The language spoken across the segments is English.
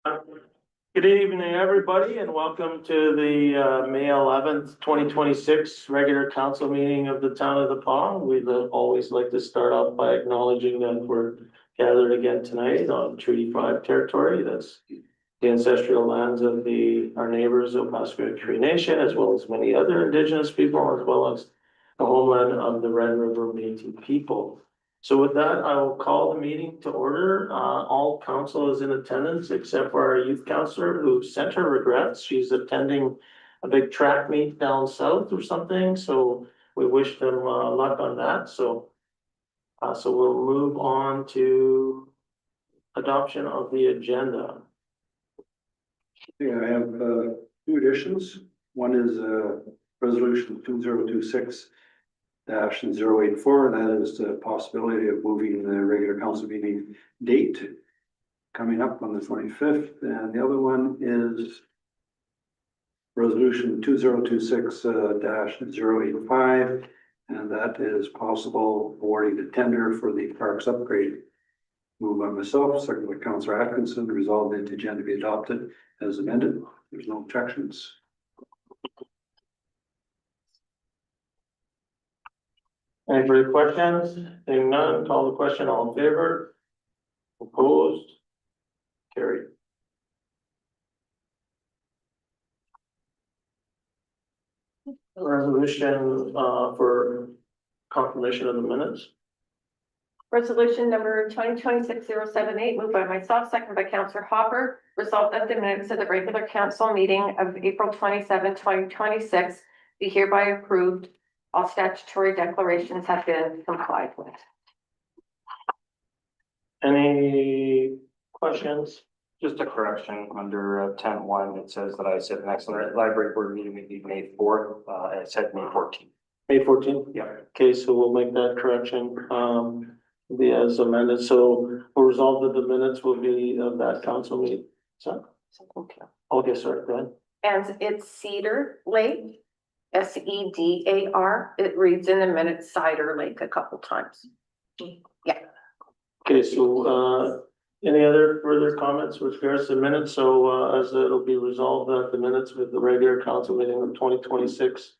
Good evening, everybody, and welcome to the May 11th, 2026 regular council meeting of the town of the Pond. We'd always like to start off by acknowledging that we're gathered again tonight on Treaty 5 territory. That's the ancestral lands of our neighbors of Musqueam Cree Nation, as well as many other Indigenous people, as well as the homeland of the Red River Métis people. So with that, I will call the meeting to order. All council is in attendance except for our youth councillor who sent her regrets. She's attending a big track meet down south or something, so we wish them luck on that. So we'll move on to adoption of the agenda. Yeah, I have two additions. One is resolution 2026-084. That is the possibility of moving the regular council meeting date coming up on the 25th. And the other one is resolution 2026-085. And that is possible awarding the tender for the parks upgrade. Moved by myself, second by Councillor Atkinson, resolved that the agenda be adopted as amended. There's no objections. Any further questions? Seeing none, call the question. All in favor? Opposed? Carried. Resolution for confirmation of the minutes. Resolution number 2026-078, moved by myself, second by Councillor Hopper. Resolved that the minutes of the regular council meeting of April 27, 2026 be hereby approved. All statutory declarations have been complied with. Any questions? Just a correction, under 10.1, it says that I said the next library board meeting would be May 4th, it said May 14th. May 14th? Yeah. Okay, so we'll make that correction, be as amended, so we'll resolve that the minutes will be of that council meeting. So, okay, sorry, go ahead. And it's Cedar Lake, SEDAR. It reads in the minutes Cider Lake a couple times. Yeah. Okay, so, any other further comments with regards to the minutes? So, as it'll be resolved that the minutes with the regular council meeting of 2026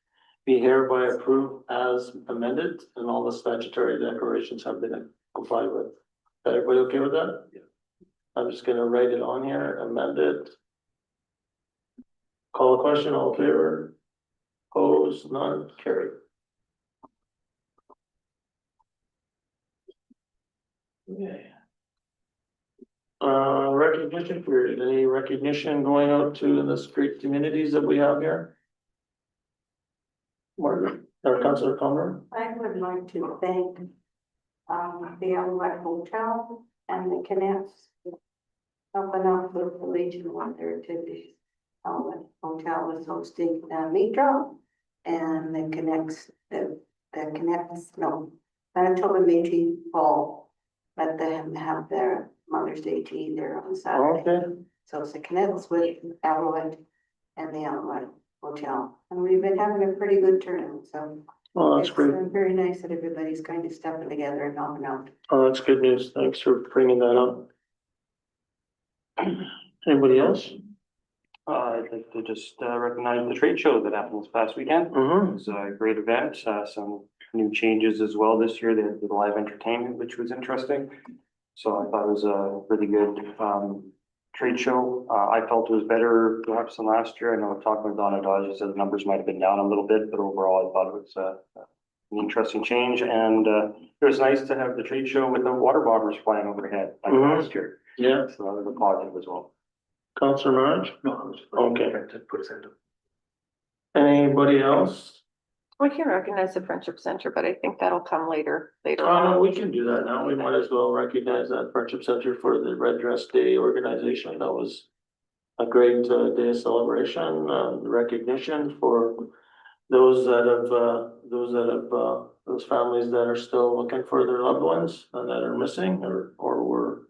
be hereby approved as amended and all the statutory declarations have been complied with. Everybody okay with that? Yeah. I'm just gonna write it on here, amended. Call the question, all in favor? Opposed, none, carried. Okay. Recognition period, any recognition going out to the street communities that we have here? Margaret, or Councillor Comer? I would like to thank the Alouette Hotel and the Connects helping out with the Legion of their activities. Alouette Hotel is hosting the meat drop, and the Connects, Manitoba Métis Ball, let them have their Mother's Day tea there on Saturday. Okay, So it's the Connects with Alouette and the Alouette Hotel, and we've been having a pretty good turnout, so. well, that's It's great. very nice that everybody's kind of stepping together and helping out. Oh, that's good news. Thanks for bringing that up. Anybody else? I'd like to just recognize the trade show that happened this past weekend. It Mm-hmm. was a great event, some new changes as well this year. They had the live entertainment, which was interesting. So I thought it was a really good trade show. I felt it was better perhaps than last year. I know talking with Donna Dodge, she said the numbers might have been down a little bit, but overall I thought it was an interesting change. And it was nice to have the trade show with the water bombers flying overhead like Mhm. last year. Yeah, So that was a positive as well. Councillor Marge? No. Okay. Anybody else? We can recognize the Friendship Center, but I think that'll come later Oh, no, on. we can do that now. We might as well recognize that Friendship Center for the Red Dress Day organization. That was a great day of celebration, recognition for those those families that are still looking for their loved ones and that are missing or were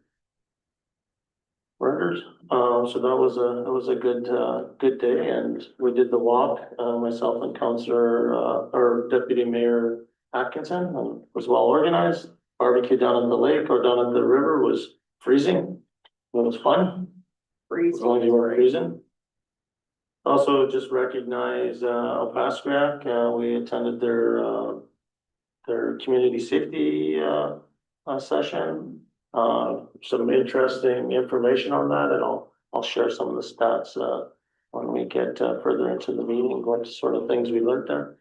murders. So that was a good day, and we did the walk, myself and Councillor, or Deputy Mayor Atkinson, and it was well organized. Barbecue down at the lake or down at the river was freezing. It was fun. As long as you weren't freezing. Also, just recognize, Opaskrak, we attended their community safety, session. Some interesting information on that, and I'll share some of the stats, when we get, further into the meeting, what sort of things we learned there.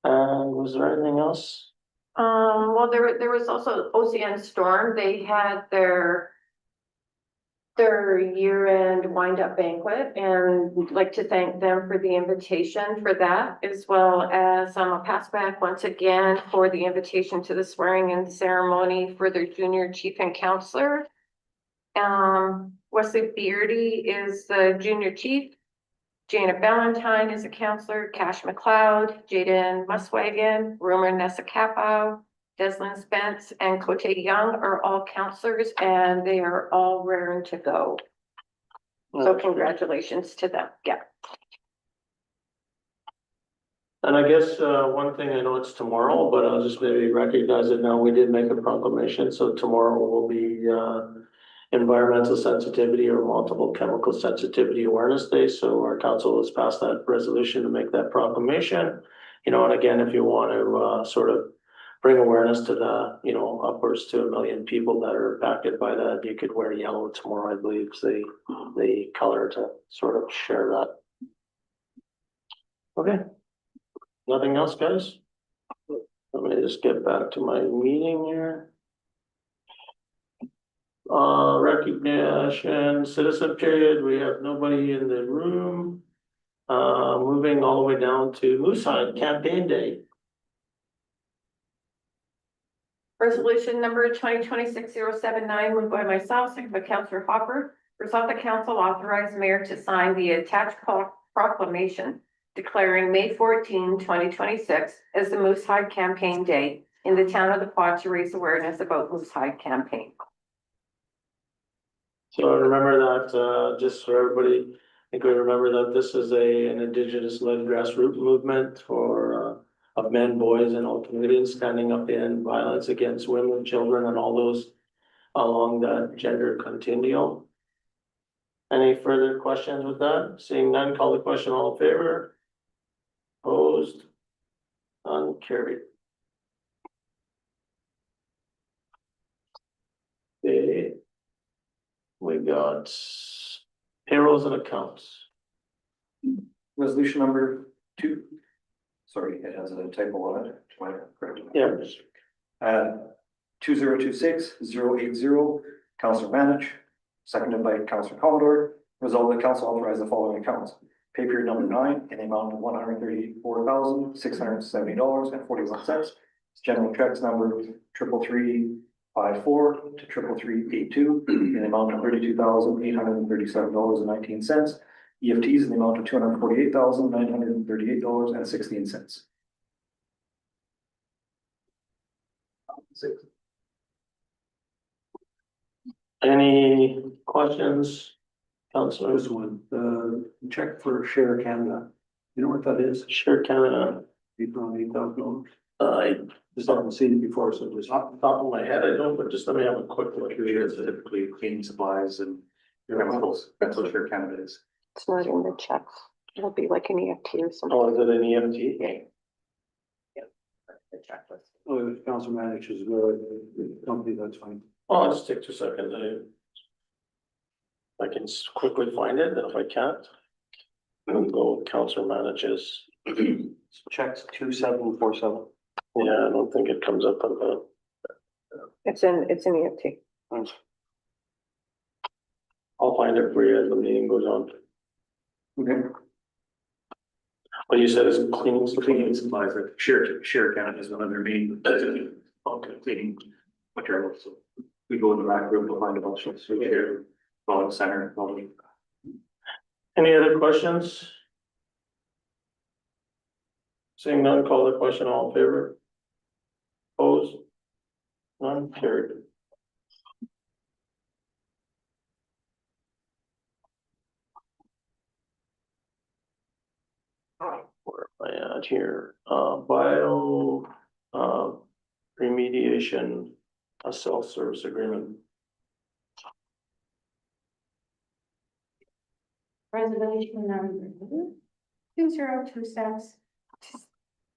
And was there anything else? Well, there was also OCN Storm. They had their year-end wind-up banquet, and we'd like to thank them for the invitation for that, as well as a pass back once again for the invitation to the swearing-in ceremony for their junior chief and counselor. Wesley Beardy is the junior chief. Janet Ballantyne is a counselor, Cash McLeod, Jaden Muswagon, Rumor Nessa Capo, Deslin Spence, and Cote Young are all counselors, and they are all raring to go. So congratulations to them. Yeah. And I guess, one thing, I know it's tomorrow, but I'll just maybe recognize it now, we did make a proclamation, so tomorrow will be, Environmental Sensitivity or Multiple Chemical Sensitivity Awareness Day, so our council has passed that resolution to make that proclamation. You know, and again, if you want to, sort of bring awareness to the, upwards to 1 million people that are impacted by that, you could wear yellow tomorrow, I believe, is the color to sort of share that. Okay. Nothing else, guys? Let me just get back to my meeting here. Recognition, citizen period, we have nobody in the room. Moving all the way down to Moosehide Campaign Day. Resolution number 2026-079, moved by myself, second by Councillor Hopper. Resolve the council authorize mayor to sign the attached proclamation declaring May 14, 2026 as the Moosehide Campaign Day in the town of the Quad to raise awareness about Moosehide campaign. So remember that, just for everybody, I think we remember that this is an indigenous-led grassroots movement for, of men, boys, and all Canadians standing up in violence against women, children, and all those along that gender continuum. Any further questions with that? Seeing none, call the question, all in favor? Opposed? None, carried. Okay. We got payrolls and accounts. Resolution number 2. Sorry, it has a typo on it. Am I correct? Yeah. 2026-080, Councillor Manich, seconded by Councillor Commodore. Resolved that council authorize the following accounts. Pay period number 9 in the amount of $134,670.41. General checks number 33354 to 33382 in the amount of $32,837.19. EFTs in the amount of $248,938.16. Any questions? Councilor, This one, the check for Share Canada. You know what that is? Share Canada, $8,000. I, Just haven't seen it before, so just. off the top of my head, I don't, but just let me have a quick look. It's typically cleaning supplies and chemicals. That's what Share Canada is. It's not in the checks. It'll be like an EFT or something. Oh, is it an EFT? The checklist. Oh, if council manages the company, that's fine. Oh, I'll just take 2 seconds. I can quickly find it, and if I can't, then go with council manages. Checks 2747. Yeah, I don't think it comes up on the. It's an EFT. I'll find it for you as the meeting goes on. Okay. But you said it's cleaning Cleaning supplies. supplies, like Share Canada is one of their main, cleaning materials. So we go in the back room to find a bunch of, so share, all in the center, all the. Any other questions? Seeing none, call the question, all in favor? Opposed? None, carried. Where am I at here? Bio, remediation, a self-service agreement. Resolution number 2026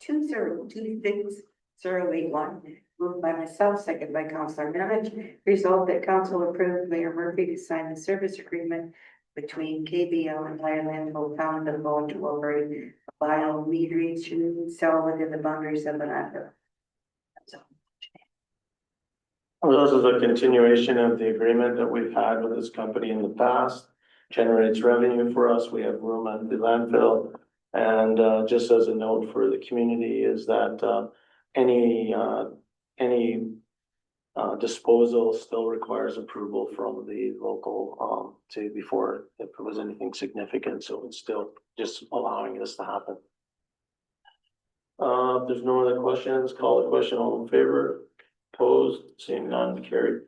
2026-081, moved by myself, second by Councillor Nevich. Resolved that council approved Mayor Murphy to sign the service agreement between KBL and Ireland will found the law to operate a biometry cell within the boundaries of the land. This is a continuation of the agreement that we've had with this company in the past. Generates revenue for us. We have room at the landfill. And just as a note for the community is that any disposal still requires approval from the local before if there was anything significant. So it's still just allowing this to happen. If there's no other questions, call the question. All in favor? Opposed? Seeing none, carried.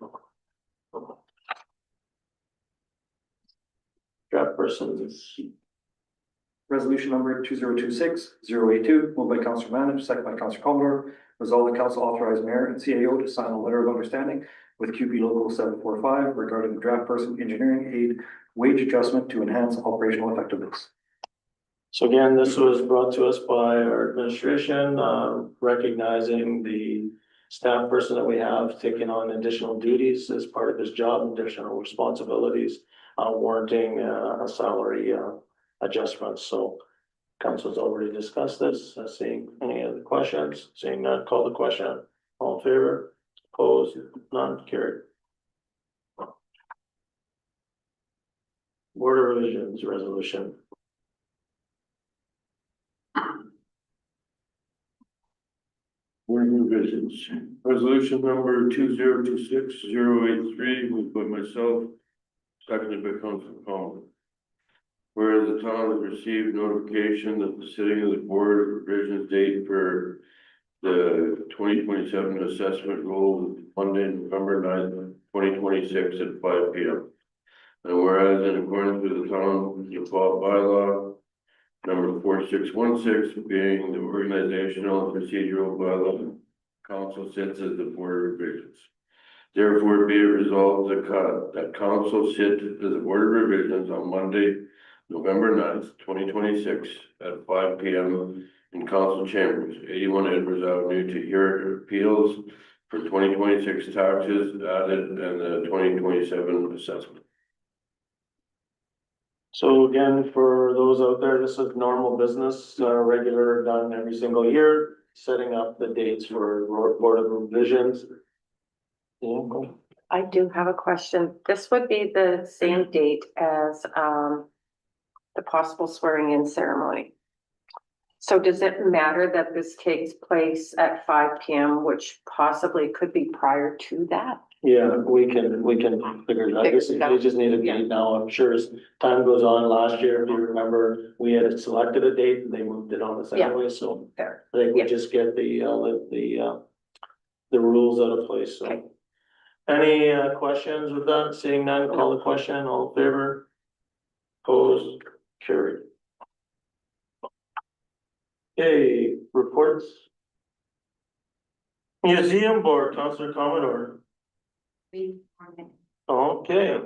Draft persons. Resolution number 2026-082, moved by Councillor Manage, second by Councillor Commodore. Resolved that council authorize mayor and CAO to sign a letter of understanding with QP Local 745 regarding the draft person engineering aid wage adjustment to enhance operational effectiveness. So again, this was brought to us by our administration, recognizing the staff person that we have taking on additional duties as part of his job, additional responsibilities, warranting a salary adjustment. So council's already discussed this. Seeing any other questions? Seeing none, call the question. All in favor? Opposed? None, carried. Board of Revisions resolution. Board of Revisions, resolution number 2026-083, moved by myself, seconded by Councilor Collins. Whereas the town has received notification that the sitting of the Board of Revisions date for the 2027 assessment roll is Monday, November 9th, 2026 at 5 p.m. And whereas in accordance with the town default bylaw number 4616, being the organizational and procedural bylaw, council sits as the Board of Revisions. Therefore, be it resolved that council sit as the Board of Revisions on Monday, November 9th, 2026 at 5 p.m. in council chambers, 81 Edwards Avenue, to hear appeals for 2026 taxes added and the 2027 assessment. So again, for those out there, this is normal business, regular done every single year, setting up the dates for Board of Revisions. Yeah, go. I do have a question. This would be the same date as the possible swearing in ceremony. So does it matter that this takes place at 5 p.m., which possibly could be prior to that? Yeah, we can figure it out. Figure it out. We just need a date now. I'm sure as time goes on, last year, if you remember, we had selected a date and they moved it on us Yeah. anyway, so. Fair. I think we Yeah. just get the rules out of place, so. Okay. Any questions with that? Seeing none, call the question. All in favor? Opposed? Carried. Okay, reports. Museum Board, Councillor Commodore. Okay,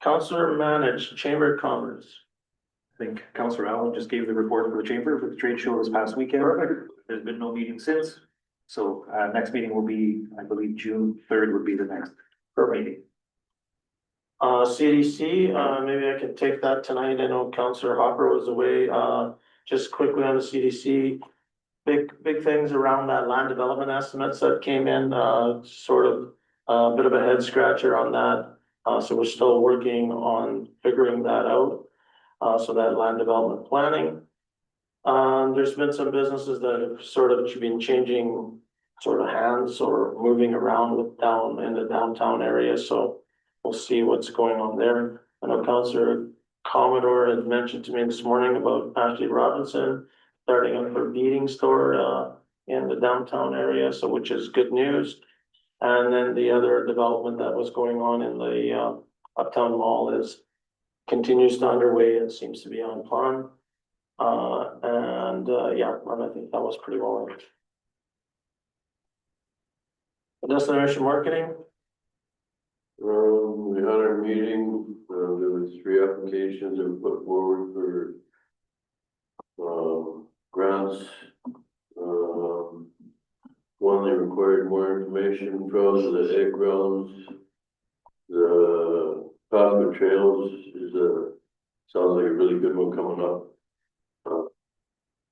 Councillor Manage, Chamber of Commerce. I think Councillor Allen just gave the report for the chamber for the trade show this past weekend. There's been no meeting since. So next meeting will be, I believe, June 3rd would be the next meeting. CDC, maybe I can take that tonight. I know Councillor Hopper was away. Just quickly on the CDC. Big things around that land development estimates that came in, sort of a bit of a head scratcher on that. So we're still working on figuring that out. So that land development planning. There's been some businesses that have sort of been changing sort of hands or moving around down in the downtown area. So we'll see what's going on there. I know Councillor Commodore had mentioned to me this morning about Ashley Robinson starting up her beading store in the downtown area, so which is good news. And then the other development that was going on in the Uptown Mall continues to underway and seems to be on plan. Yeah, and I think that was pretty well. Destination marketing. We had our meeting, There was 3 applications that were put forward for grants. One, they required more information from the egg grounds. The Cosmic Trails is sounds like a really good one coming up.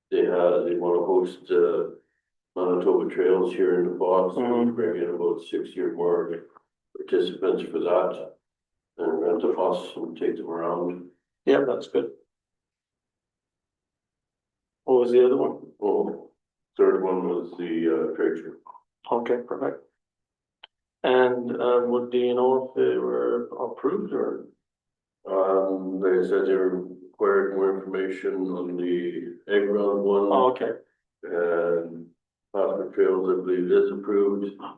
They want to host Manitoba Trails here in the Fox, Mhm. bring in about 60 or more participants for that. And rent a bus and take them around. Yeah, that's good. What was the other one? Oh, third one was the trade show. Okay, perfect. And, what, do you know if they were approved or? They said they required more information on the egg round one. Oh, okay, And Cosmic Trails, I believe, is approved. And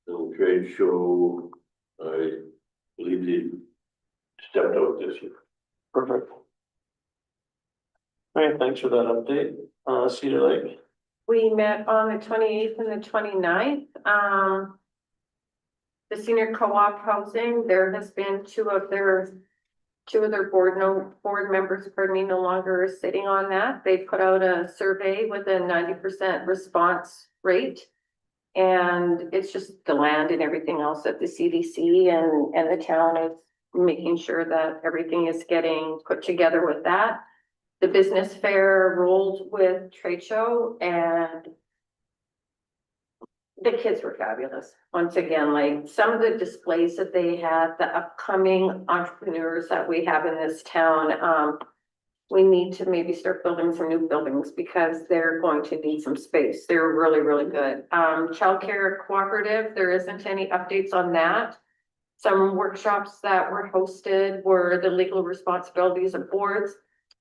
the trade show, I believe they stepped out this year. perfect. All right, thanks for that update. Cedar Lake. We met on the 28th and the 29th. The senior co-op housing, there has been two of their board members, pardon me, no longer sitting on that. They put out a survey with a 90% response rate. And it's just the land and everything else that the CDC and the town is making sure that everything is getting put together with that. The business fair rolled with trade show, and the kids were fabulous. Once again, like some of the displays that they had, the upcoming entrepreneurs that we have in this town, we need to maybe start building some new buildings because they're going to need some space. They're really, really good. Childcare cooperative, there isn't any updates on that. Some workshops that were hosted were the legal responsibilities of boards,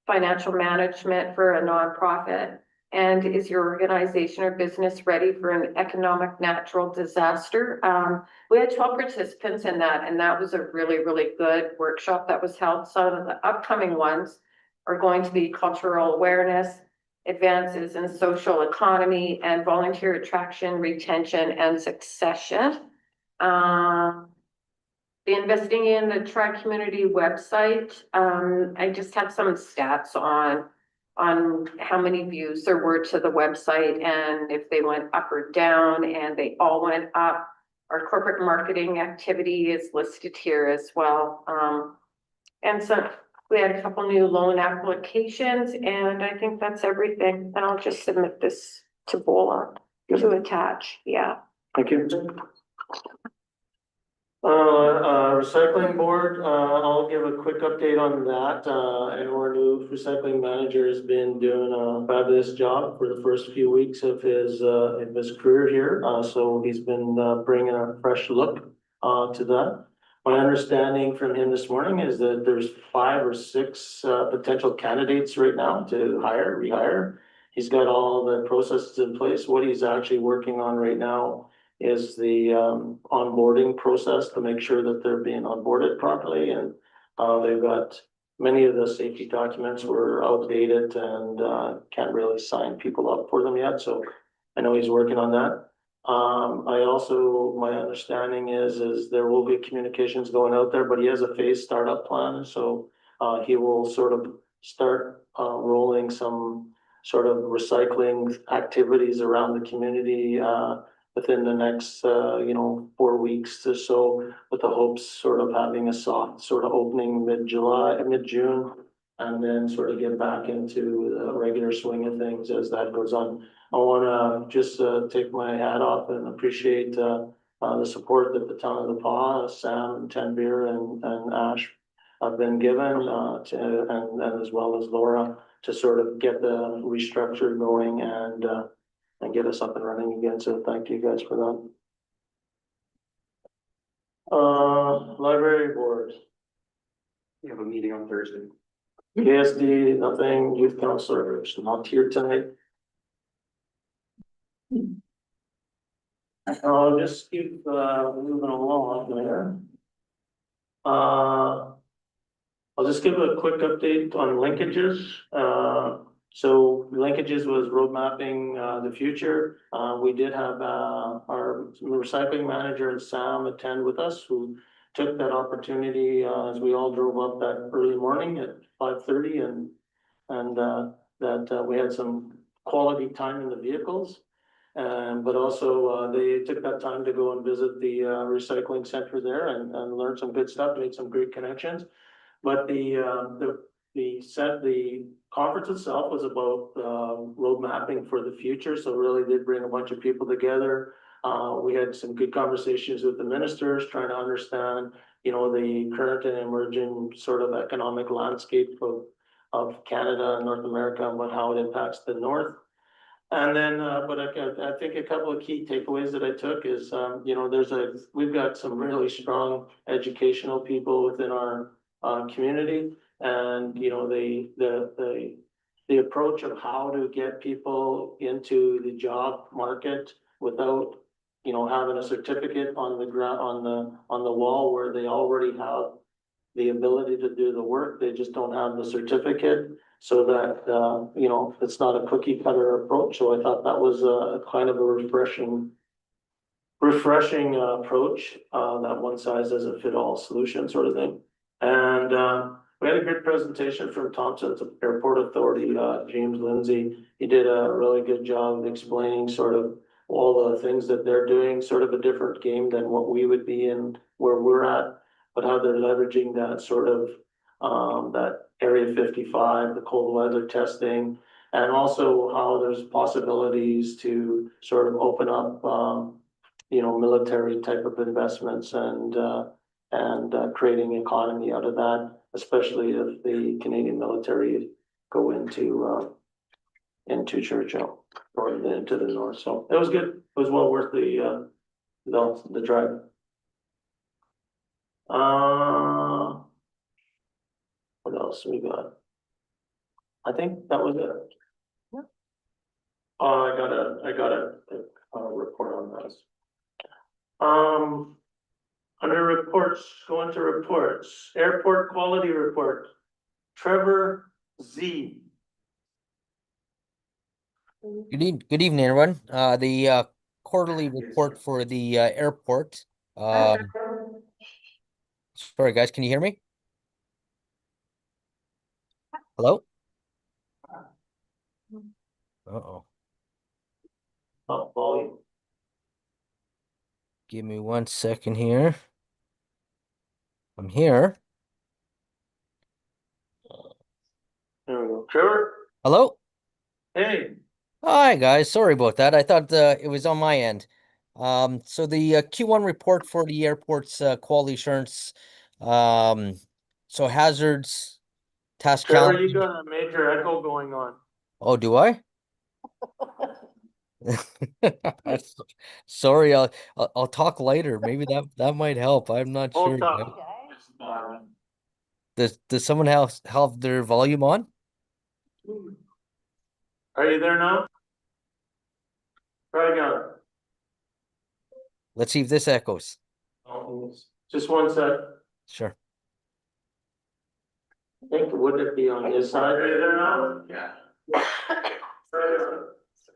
financial management for a nonprofit, and is your organization or business ready for an economic natural disaster? We had 12 participants in that, and that was a really, really good workshop that was held. Some of the upcoming ones are going to be cultural awareness, advances in social economy, and volunteer attraction, retention, and succession. The investing in the Tri-Community website, I just have some stats on how many views there were to the website and if they went up or down, and they all went up. Our corporate marketing activity is listed here as well. And so we had a couple new loan applications, and I think that's everything. And I'll just submit this to Bola to attach, yeah. Thank you. Recycling board, I'll give a quick update on that. And our new recycling manager has been doing a fabulous job for the first few weeks of his career here. So he's been bringing a fresh look to that. My understanding from him this morning is that there's 5 or 6 potential candidates right now to rehire. He's got all the processes in place. What he's actually working on right now is the onboarding process to make sure that they're being onboarded properly, and they've got many of the safety documents were outdated and can't really sign people up for them yet, so I know he's working on that. My understanding is there will be communications going out there, but he has a phased startup plan, so he will sort of start rolling some sort of recycling activities around the community within the next, 4 weeks or so, with the hopes sort of having a soft sort of opening mid-June, and then sort of get back into the regular swing of things as that goes on. I wanna just take my hat off and appreciate the support that the town of the Paw, Sam, Tanvir, and Ash have been given and as well as Laura to sort of get the restructure going and get us up and running again. So thank you guys for that. Library board. We have a meeting on Thursday. KSD, nothing. Youth counselors not here tonight. I'll just keep moving along there. I'll just give a quick update on linkages. So linkages was road mapping the future. We did have our recycling manager and Sam attend with us, who took that opportunity, as we all drove up that early morning at 5:30 and we had some quality time in the vehicles. But also, they took that time to go and visit the, recycling center there and learn some good stuff, made some great connections. But the conference itself was about, road mapping for the future, so really did bring a bunch of people together. We had some good conversations with the ministers, trying to understand, the current and emerging sort of economic landscape of Canada and North America and how it impacts the north. And then, but I think a couple of key takeaways that I took is, we've got some really strong educational people within our community. And, the approach of how to get people into the job market without, having a certificate on the ground, on the wall where they already have the ability to do the work, they just don't have the certificate. So that, it's not a cookie cutter approach. So I thought that was a kind of a refreshing approach, that one size doesn't fit all solution sort of thing. And we had a good presentation from Thompson's Airport Authority, James Lindsay. He did a really good job of explaining sort of all the things that they're doing, sort of a different game than what we would be in where we're at, but how they're leveraging that sort of, that Area 55, the cold weather testing, and also how there's possibilities to sort of open up, military type of investments and creating economy out of that, especially if the Canadian military go into Churchill or into the north. So it was good. It was well worth the drive. What else we got? I think that was it. Oh, I got a report on this. Under reports, go into reports, airport quality report, Trevor Z. Good evening, everyone. The quarterly report for the airport. Sorry, guys, can you hear me? Hello? Uh-oh. Oh, volume. Give me 1 second here. I'm here. There we go. Trevor? Hello? Hey. Hi, guys. Sorry about that. I thought it was on my end. So the Q1 report for the airport's quality assurance. So hazards, task Trevor, calendar. you got a major echo going on. Oh, do I? Sorry, I'll talk later. Maybe that might help. I'm not sure. Hold on. Does someone else have their volume on? Are you there now? Try again. Let's see if this echoes. Just 1 sec. Sure. I think, would it be on this side? Are you there now? Yeah.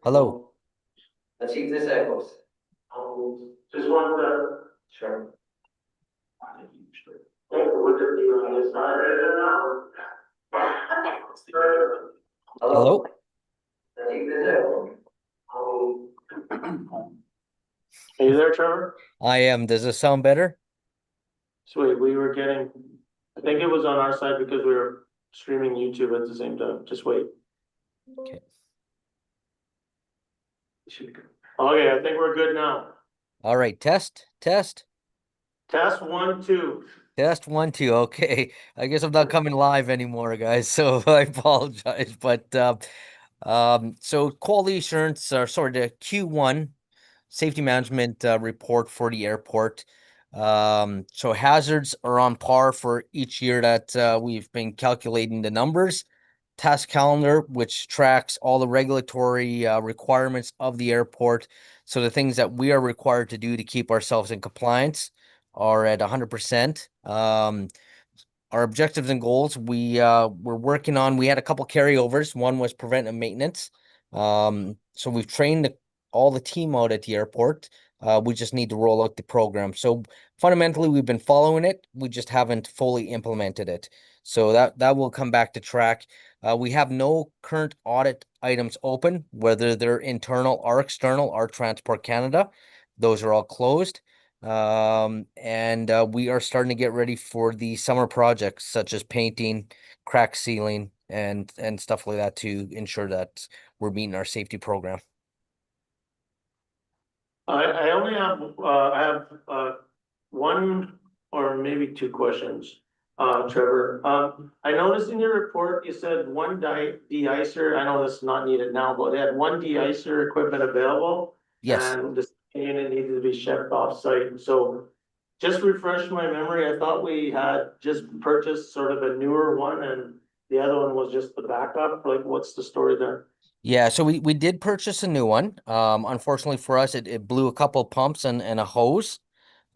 Hello. Let's see if this echoes. Just 1 sec. Sure. I think, would it be on this side? Are you there now? Hello. Let's see if this echoes. Are you there, Trevor? I am. Does it sound better? Sweet, we were getting, I think it was on our side because we were streaming YouTube at the same time. Just wait. Okay. Okay, I think we're good now. All right. Test. Test 1, 2. Test 1, 2. Okay. I guess I'm not coming live anymore, guys. So I apologize. But so quality assurance, or sorry, the Q1 safety management report for the airport. So hazards are on par for each year that we've been calculating the numbers. Task calendar, which tracks all the regulatory requirements of the airport. So the things that we are required to do to keep ourselves in compliance are at 100%. Our objectives and goals, we're working on, we had a couple carryovers. One was preventive maintenance. So we've trained all the team out at the airport We just need to roll out the program. So fundamentally, we've been following it. We just haven't fully implemented it. So that will come back to track. We have no current audit items open, whether they're internal or external, or Transport Canada. Those are all closed. And we are starting to get ready for the summer projects such as painting, crack sealing, and stuff like that to ensure that we're meeting our safety program. I only have one or maybe two questions, Trevor. I noticed in your report, you said one de-icer, I know this is not needed now, but they had one de-icer equipment available. Yes. And the unit needed to be shipped off-site, so just refresh my memory, I thought we had just purchased sort of a newer one and the other one was just the backup, like what's the story there? Yeah, so we did purchase a new one. Unfortunately for us, it blew a couple pumps and a hose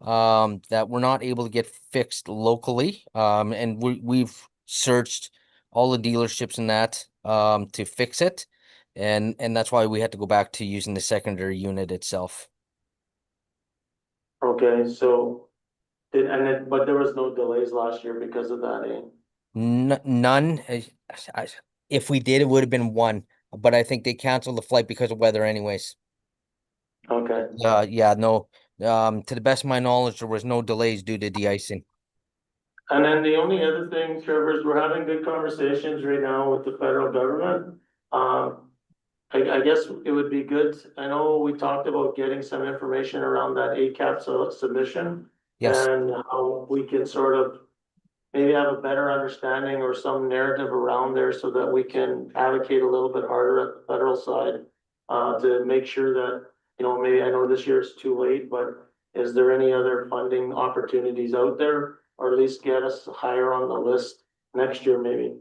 that we're not able to get fixed locally. And we've searched all the dealerships in that to fix it. And that's why we had to go back to using the secondary unit itself. Okay, so but there was no delays last year because of that, eh? None. If we did, it would have been one, but I think they canceled the flight because of weather anyways. Okay. Yeah, no. To the best of my knowledge, there was no delays due to de-icing. And then the only other thing, Trevor, is we're having good conversations right now with the federal government. I guess it would be good, I know we talked about getting some information around that ACAP submission. Yes. And how we can sort of maybe have a better understanding or some narrative around there so that we can advocate a little bit harder at the federal side. To make sure that, you know, maybe I know this year is too late, but is there any other funding opportunities out there? Or at least get us higher on the list next year, maybe.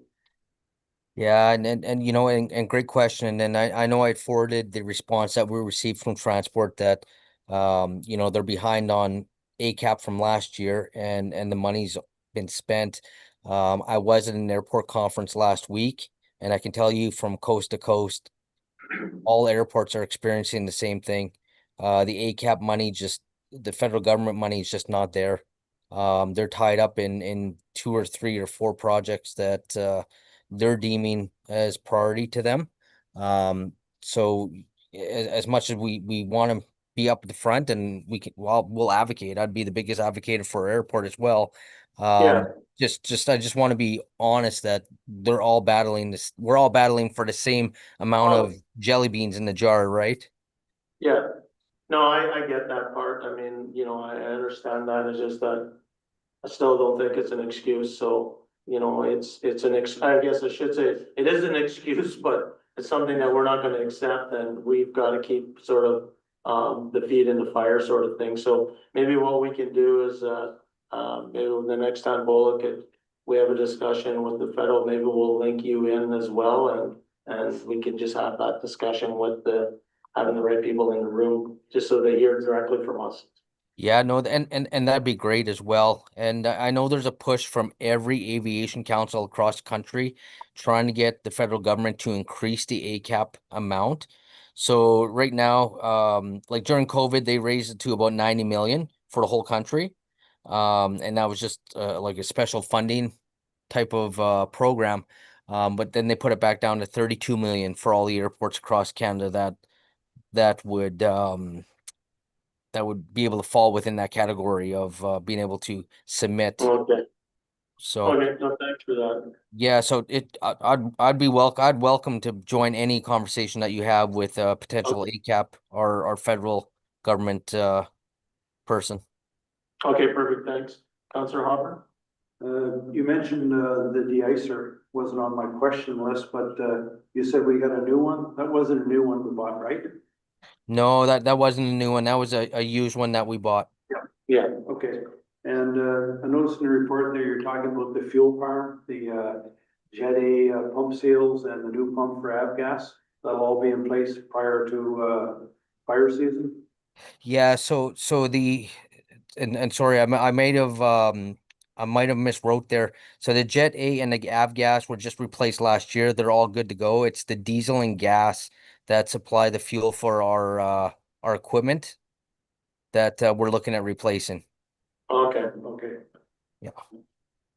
Yeah, and you know, and great question. And then I know I forwarded the response that we received from Transport that you know, they're behind on ACAP from last year and the money's been spent. I was at an airport conference last week, and I can tell you from coast to coast, all airports are experiencing the same thing. The ACAP money the federal government money is just not there. They're tied up in 2 or 3 or 4 projects that they're deeming as priority to them. So as much as we want to be up at the front and we'll advocate. I'd be the biggest advocate for airport as well. Yeah, I just want to be honest that they're all battling this. We're all battling for the same amount of jelly beans in the jar, right? yeah. No, I get that part. I mean, you know, I understand that. It's just that I still don't think it's an excuse. So, you know, I guess I should say it is an excuse, but it's something that we're not gonna accept and we've got to keep sort of the feet in the fire sort of thing. So maybe what we can do is maybe the next time we have a discussion with the federal, maybe we'll link you in as well and we can just have that discussion with having the right people in the room, just so they hear directly from us. Yeah, no, and that'd be great as well. And I know there's a push from every aviation council across the country trying to get the federal government to increase the ACAP amount. So right now, like during COVID, they raised it to about 90 million for the whole country. And that was just like a special funding type of program. But then they put it back down to 32 million for all the airports across Canada that would be able to fall within that category of being able to submit. Okay, So okay, no, thanks for that. yeah, so I'd welcome to join any conversation that you have with a potential ACAP or federal government person. Okay, perfect, thanks. Councillor Hopper? You mentioned the de-icer wasn't on my question list, but you said we got a new one. That wasn't a new one we bought, right? No, that wasn't a new one. That was a used one that we bought. Yeah, Okay. And I noticed in the report there you're talking about the fuel farm, the Jet A pump seals and the new pump for avgas. That'll all be in place prior to fire season. Yeah, so and sorry, I might have miswrote there. So the Jet A and the avgas were just replaced last year. They're all good to go. It's the diesel and gas that supply the fuel for our equipment. that we're looking at replacing. Okay.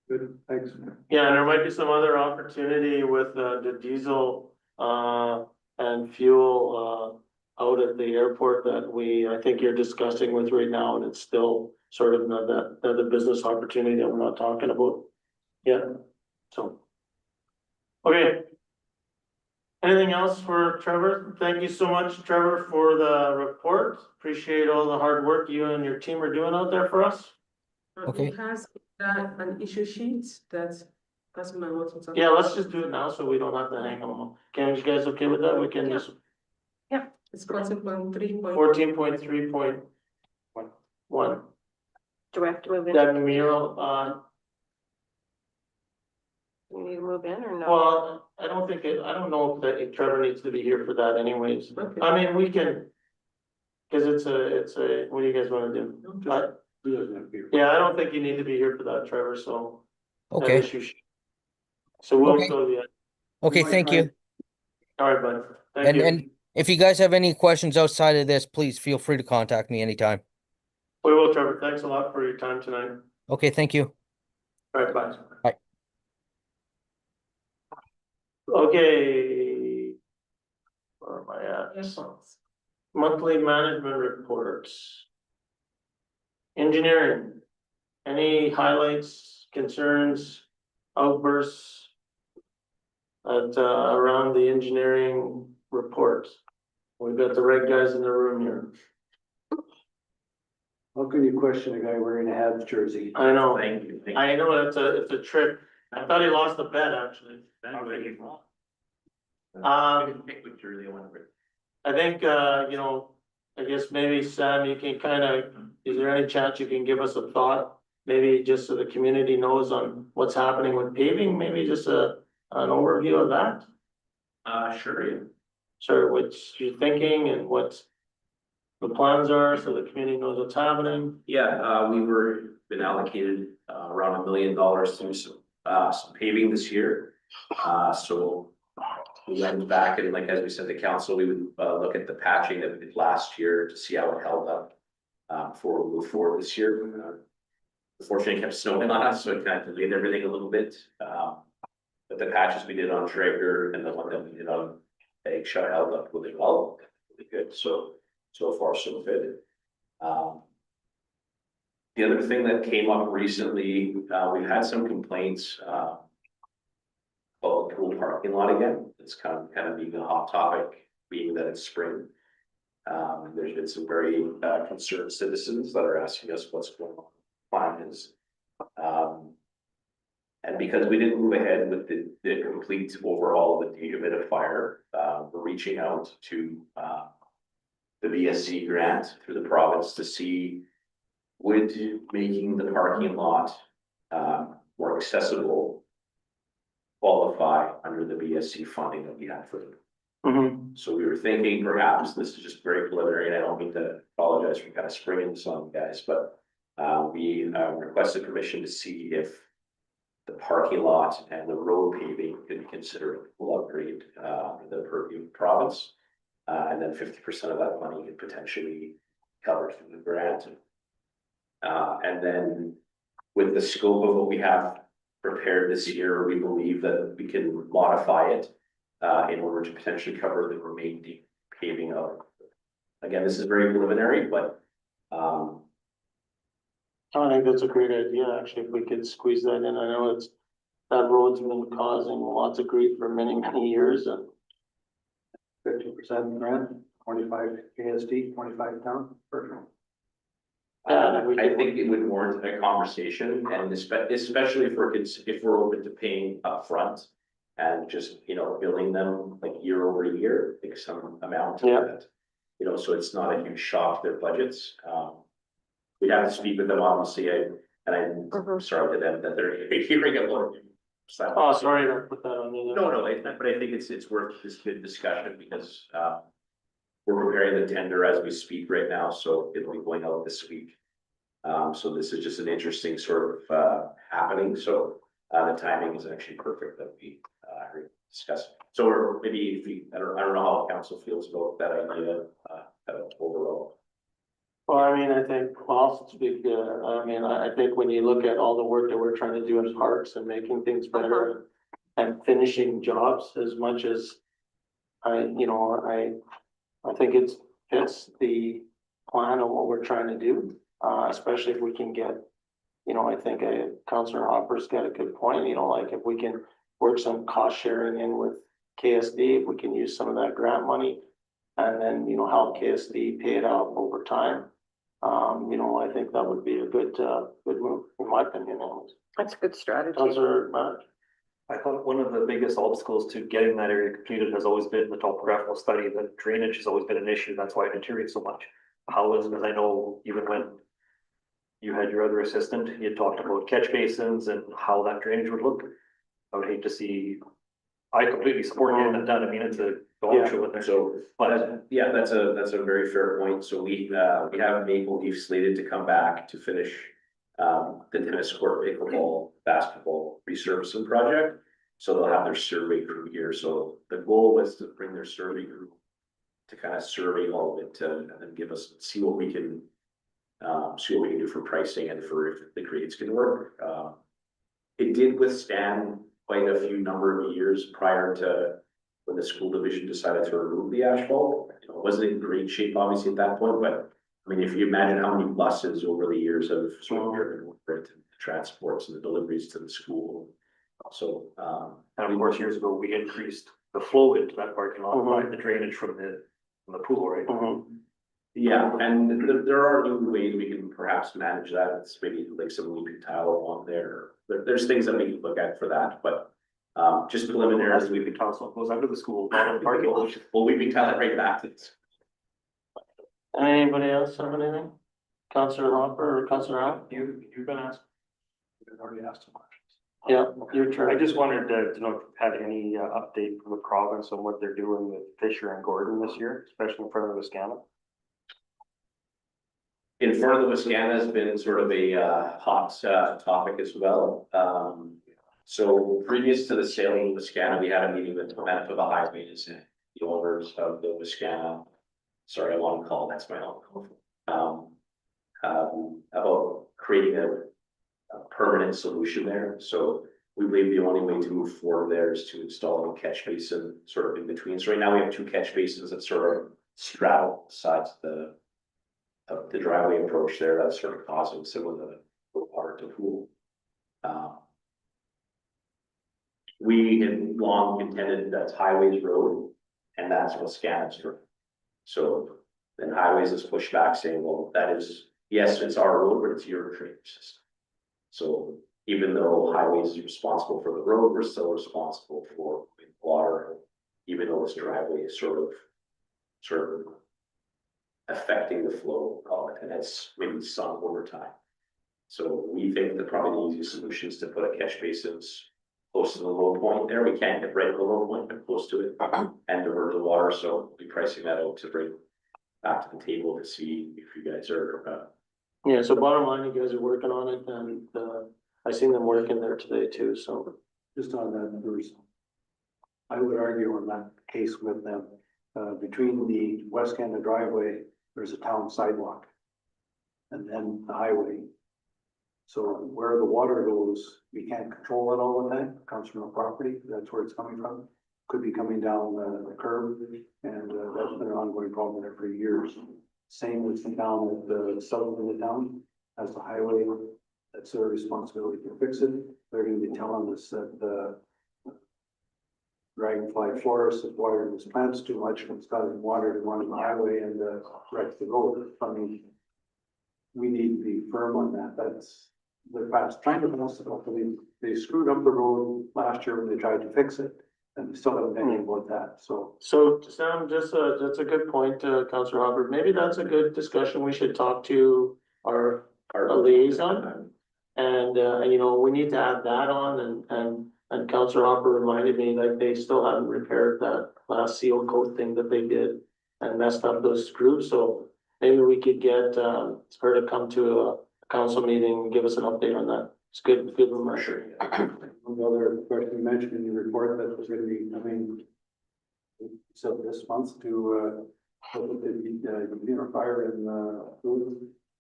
Good, thanks. Yeah, and there might be some other opportunity with the diesel and fuel out at the airport that I think you're discussing with right now, and it's still sort of the business opportunity that we're not talking about yet, so. Okay. Anything else for Trevor? Thank you so much, Trevor, for the report. Appreciate all the hard work you and your team are doing out there for us. Okay. It has an issue sheet that Councilman Watson. Yeah, let's just do it now so we don't have to hang them. Can you guys okay with that? We can just It's 14.3. 14.3.1. Do we have to move in? That mural, Do we need to move in or no? well, I don't know if Trevor needs to be here for that anyways. Okay. I mean, we can. Cause it's a, what do you guys wanna do? He doesn't have to be here. Yeah, I don't think you need to be here for that, Trevor, so. that Okay, issue sh- So we'll Okay. go, yeah, okay, thank you. all right, bud, thank And you. if you guys have any questions outside of this, please feel free to contact me anytime. We will, Trevor, thanks a lot for your time tonight. Okay, thank you. All right, bye. Bye. Okay. Where am I at? Monthly management reports. Engineering. Any highlights, concerns, outbursts? Around the engineering report? We've got the right guys in the room here. How can you question a guy wearing a Habs jersey? I know. Thank you. I know it's a trick. I thought he lost the bet, actually. I think, I guess maybe Sam, you can is there any chance you can give us a thought? Maybe just so the community knows on what's happening with paving, maybe just an overview of that? Sure, yeah. Sure, what you're thinking and what the plans are, so the community knows what's happening. Yeah, been allocated around $1 million through some paving this year. So we went back and as we said to council, we would look at the patching that we did last year to see how it held up before we move forward this year. Unfortunately, it kept snowing on us, so it kind of delayed everything a little bit. But the patches we did on Traeger and the one that we did on Eggshot held up really well, really good. So far so good. The other thing that came up recently, we've had some complaints about the pool parking lot again. It's kind of being a hot topic, being that it's spring. There's been some very concerned citizens that are asking us what's going on. Plan is. And because we didn't move ahead with the complete overhaul of the dehumidifier, we're reaching out to the VSC grant through the province to see would making the parking lot more accessible qualify under the VSC funding that we have for them. So we were thinking perhaps, this is just very preliminary, and I don't mean to apologize for kind of springing this on you guys, but we requested permission to see if the parking lot and the road paving could be considered a full upgrade in the purview of the province. And then 50% of that money could potentially cover through the grant. And then with the scope of what we have prepared this year, we believe that we can modify it in order to potentially cover the remaining paving of. Again, this is very preliminary, but I think that's a great idea, actually, if we could squeeze that in. I know that road's been causing lots of grief for many, many years and. 50% grant, 25 KSD, 25 town, perfect. I think it would warrant a conversation, and especially if we're open to paying upfront and just, billing them like year over year, like some amount of that. So it's not a huge shock to their budgets. We'd have to speak with them, obviously, and I'm sorry to them that they're hearing a lot of. Oh, sorry to put that on you. No, but I think it's worth this good discussion because we're preparing the tender as we speak right now, so it'll be going out this week. So this is just an interesting sort of happening, so the timing is actually perfect that we discuss. So maybe if I don't know how council feels about that idea overall. Well, I mean, I think, well, I'll speak, I think when you look at all the work that we're trying to do in parks and making things better and finishing jobs as much as I think it fits the plan of what we're trying to do, especially if we can get, I think Councillor Hopper's got a good point, like if we can work some cost sharing in with KSD, if we can use some of that grant money and then, help KSD pay it out over time. I think that would be a good move, in my opinion. That's a good strategy. Councillor Matt? I thought one of the biggest obstacles to getting that area completed has always been the topographical study. The drainage has always been an issue. That's why it deteriorates so much. How is, because I know even when you had your other assistant, you talked about catch basins and how that drainage would look. I would hate to see, I completely support getting that done. I mean, it's a dog show in there. So, But yeah, that's a very fair point. So we have Maple Leaf slated to come back to finish the tennis court, pickleball, basketball resurfacing project. So they'll have their survey crew here. So the goal was to bring their survey crew to kind of survey all of it and then give us, see what we can do for pricing and for if the grades can work. It did withstand quite a few number of years prior to when the school division decided to remove the asphalt. It wasn't in great shape, obviously, at that point, but I mean, if you imagine how many buses over the years have sort of driven over it, the transports and the deliveries to the school. So, and of course, years ago, we increased the flow into that parking lot, by the drainage from the pool, right? yeah, and there are new ways we can perhaps manage that. It's maybe like some leaking tile along there. There's things that we can look at for that, but just preliminary. As weeping tile goes under the school, not in the parking lot. Well, weeping tile right back to this. Anybody else have anything? Councillor Hopper or Councillor Al? You've been asked. I've already asked some questions. Yeah, your turn. I just wondered to know if you had any update from the province on what they're doing with Fisher and Gordon this year, especially in front of the Wascana. In front of the Wascana has been sort of a hot topic as well. So previous to the sale of the Wascana, we had a meeting with the Manitoba Highways and the owners of the Wascana. Sorry, I want to call, that's my own. About creating a permanent solution there. So we believe the only way to move forward there is to install a catch basin sort of in between. So right now we have two catch basins that sort of straddle sides of the driveway approach there. That's sort of causing some of the water to pool. We had long contended that's Highways Road and that's Wascana's Road. So then Highways has pushed back saying, well, that is, yes, it's our road, but it's your drainage system. So even though Highways is responsible for the road, we're still responsible for water, even though this driveway is sort of affecting the flow, call it, and it's maybe sunk over time. So we think that probably the easiest solution is to put a catch basins close to the low point there. We can't get right at the low point, but close to it and divert the water. So we'll be pricing that out to bring back to the table to see if you guys are. Yeah, so bottom line, you guys are working on it and I seen them working there today too, so. Just on that, I would argue on that case with them, between the Wascana driveway, there's a town sidewalk. And then the highway. So where the water goes, we can't control it all the time, it comes from the property, that's where it's coming from. Could be coming down the curb, and that's been an ongoing problem there for years. Same with the town at the south of the town, as the highway, that's their responsibility to fix it. They're gonna be telling us that the Dragonfly Forest is watering these plants too much, and it's causing water to run on the highway and wreck the road. I mean, we need to be firm on that. That's they're trying to pass it off. They screwed up the road last year when they tried to fix it, and we still haven't done anything about that. So Sam, that's a good point, Councillor Hopper. Maybe that's a good discussion. We should talk to our liaison. And we need to add that on and Councillor Hopper reminded me that they still haven't repaired that last seal coat thing that they did and messed up those screws. So maybe we could get her to come to a council meeting and give us an update on that. It's good reminder. another question you mentioned in your report that was gonna be coming. So this month to The fire in,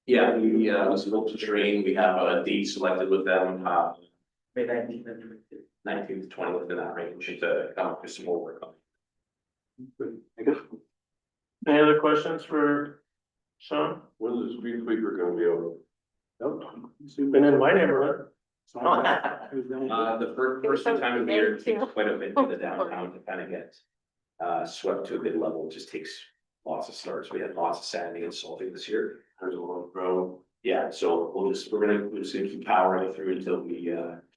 Yeah, we, spoke to Terrain, we have a date selected with them, May 19th. 19th, 20th in that range, to come up with some more work on. I guess, Any other questions for Sean? When's the street sweeper gonna be over? Been in my neighborhood. The first two times of the year, it takes quite a bit for the downtown to kind of get swept to a good level. It just takes lots of starts. We had lots of sanding and salting this year. There's a lot of ground. Yeah, so we're just gonna keep powering it through until we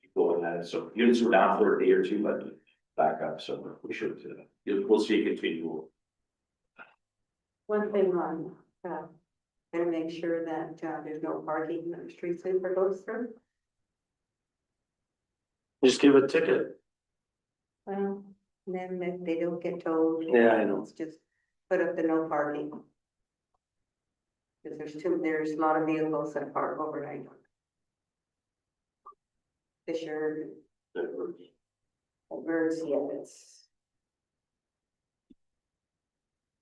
keep going at it. So units were down for a day or two, but back up, so we should, we'll see a continual. One thing on, gotta make sure that, there's no parking when the street sweeper goes through. Just give a ticket. Well, then if they don't get towed. Yeah, I know. It's just put up the no parking. Cause there's a lot of vehicles that park overnight. Fisher, birds, yeah, it's.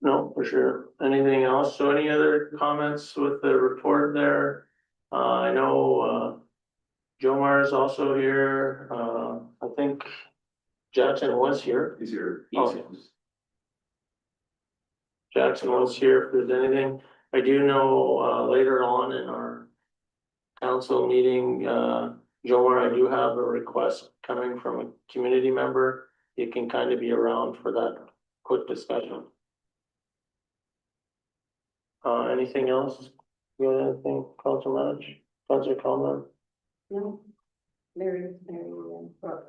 No, for sure. Anything else? So any other comments with the report there? I know, Jomar is also here. I think Jackson was here. These are Oh. easy. Jackson was here if there's anything. I do know, later on in our council meeting, Jomar, I do have a request coming from a community member. You can kind of be around for that quick discussion. Anything else? You got anything, Council Manager, Councilor Conlon? No, very, so.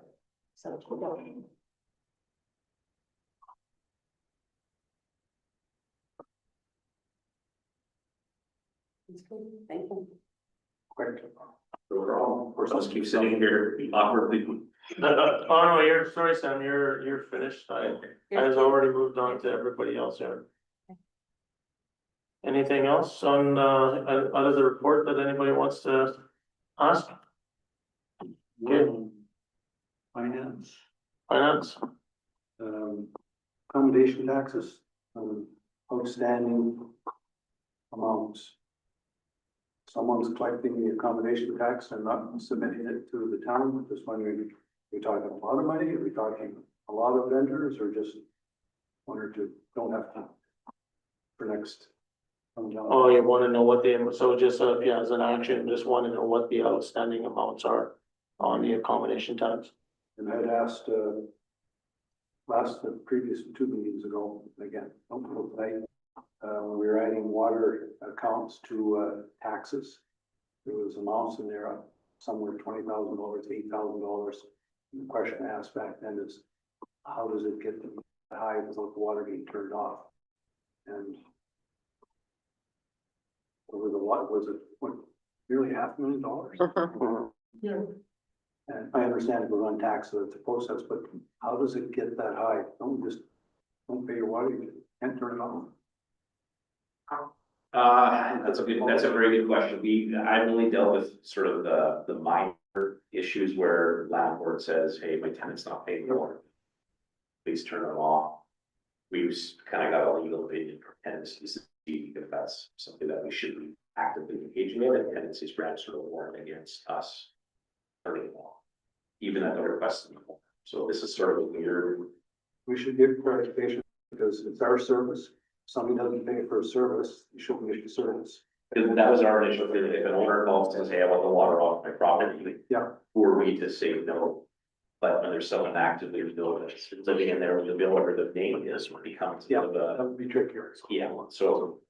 It's good, thank you. Overall, of course, let's keep sitting here awkwardly. Oh, no, you're, sorry, Sam, you're finished. I was already moved on to everybody else here. Anything else on, out of the report that anybody wants to ask? Okay. finance, Finance? accommodation taxes, outstanding amounts. Someone's collecting the accommodation tax and not submitting it to the town, just wondering, are we talking a lot of money, are we talking a lot of vendors, or just one or two, don't have to for next. Oh, you wanna know what the, so just, yeah, as an action, just wanna know what the outstanding amounts are on the accommodation tax. And I had asked, the previous 2 meetings ago, again, don't know tonight, when we were adding water accounts to, taxes. There was amounts in there, somewhere $20,000, $8,000. The question I asked back then is, how does it get that high without the water being turned off? And was it what, nearly $500,000? Yeah. And I understand it was untaxed, so it's a process, but how does it get that high? Don't pay your water, you can't turn it on. That's a very good question. I've only dealt with sort of the minor issues where landlord says, hey, my tenant's not paying the water. Please turn it off. We've kind of got a legal opinion from tenants to see if that's something that we should be actively engaging in, and tenancies grant sort of warrant against us turning it off, even at the request of the owner. So this is sort of a weird. We should give clarification because it's our service. Somebody doesn't pay for a service, you shouldn't issue service. That was our initial thing. If an owner calls and says, hey, I want the water off my property. Yeah. Who are we to say no? But when there's someone actively living in there with the bill or the name is, it becomes a Yeah, bit of a. that would be trickier. Yeah, so,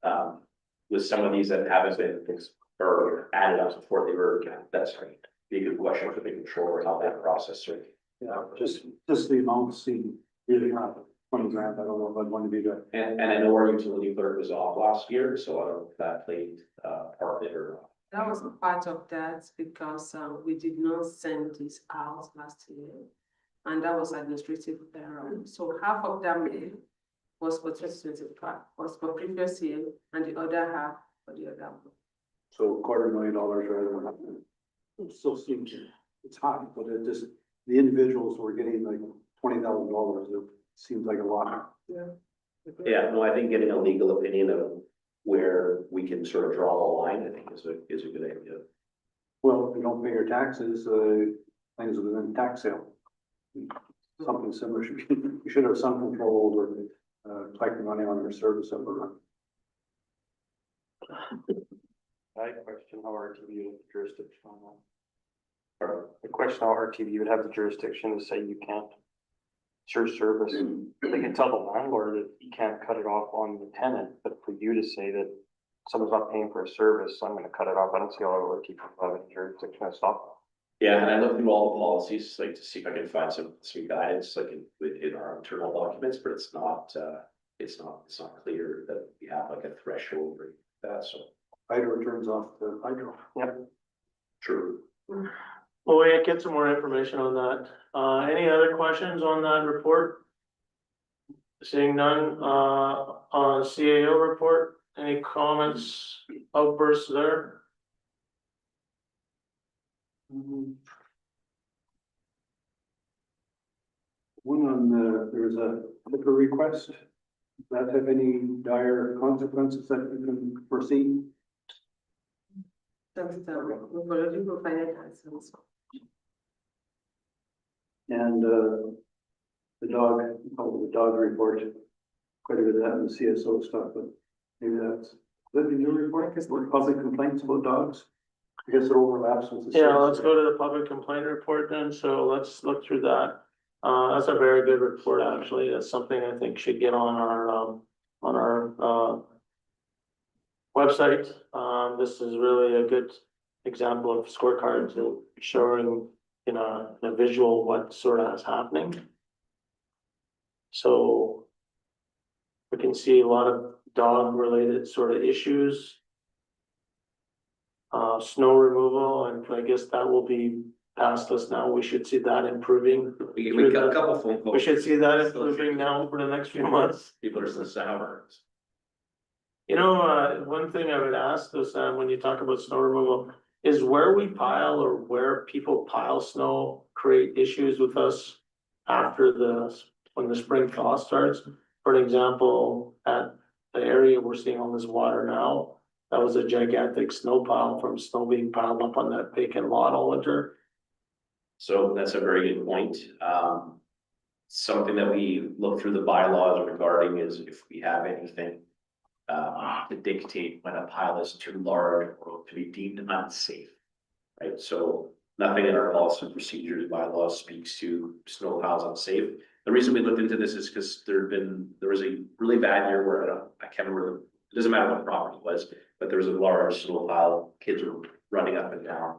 with some of these that haven't been fixed or added up before they were, that's right. Be a good question for the controller, how that process sort of. Yeah, just the amount seemed really high. 20 grand, I don't know if I'd want to be good. And I know our utility clerk was off last year, so I don't know if that played, part of it or not. That was part of that because we did not send this out last year. And that was administrative error. So half of that money was for 2025, was for previous year, and the other half for the other one. So $250,000 rather than, it still seems, it's high, but it just, the individuals were getting like $20,000, it seems like a lot. Yeah. Yeah, no, I think getting a legal opinion of where we can sort of draw the line, I think is a good idea. Well, if you don't pay your taxes, things within tax sale. Something similar should be, you should have some control over, collecting money on your service over. I question how RTV would have jurisdiction on that. The question how RTV would have the jurisdiction to say you can't share service. They can tell the landlord that you can't cut it off on the tenant, but for you to say that someone's not paying for a service, so I'm gonna cut it off. I don't see how RTV would have any jurisdiction to stop. Yeah, and I looked through all the policies, like to see if I can find some guidance, like in our internal documents, but it's not clear that we have like a threshold or that, so. Hydro turns off the hydro. True. Well, we'll get some more information on that. Any other questions on that report? Seeing none, on CAO report, any comments, outbursts there? One on there was a liquor request. Does that have any dire consequences that you can foresee? That's, we've already provided answers. And the dog report, quite a bit of that in the CSO stuff, but maybe that's, is that in your report? Public complaints about dogs? I guess it overlaps with the. Yeah, let's go to the public complaint report then, so let's look through that. That's a very good report, actually, that's something I think should get on our website. This is really a good example of scorecard to showing in a visual what sort of is happening. So we can see a lot of dog related sort of issues. Snow removal, and I guess that will be past us now. We should see that improving. We got a couple phone calls. We should see that improving now over the next few months. People are so sour. You know, one thing I would ask though, Sam, when you talk about snow removal, is where we pile or where people pile snow create issues with us after when the spring thaw starts? For an example, at the area we're seeing all this water now, that was a gigantic snow pile from snow being piled up on that vacant lot all winter. So that's a very good point. Something that we look through the bylaws regarding is if we have anything to dictate when a pile is too large or to be deemed unsafe. Right, so nothing in our policy and procedures bylaws speaks to snow piles unsafe. The reason we looked into this is because there was a really bad year where I can't remember, it doesn't matter what property it was, but there was a large snow pile, kids were running up and down.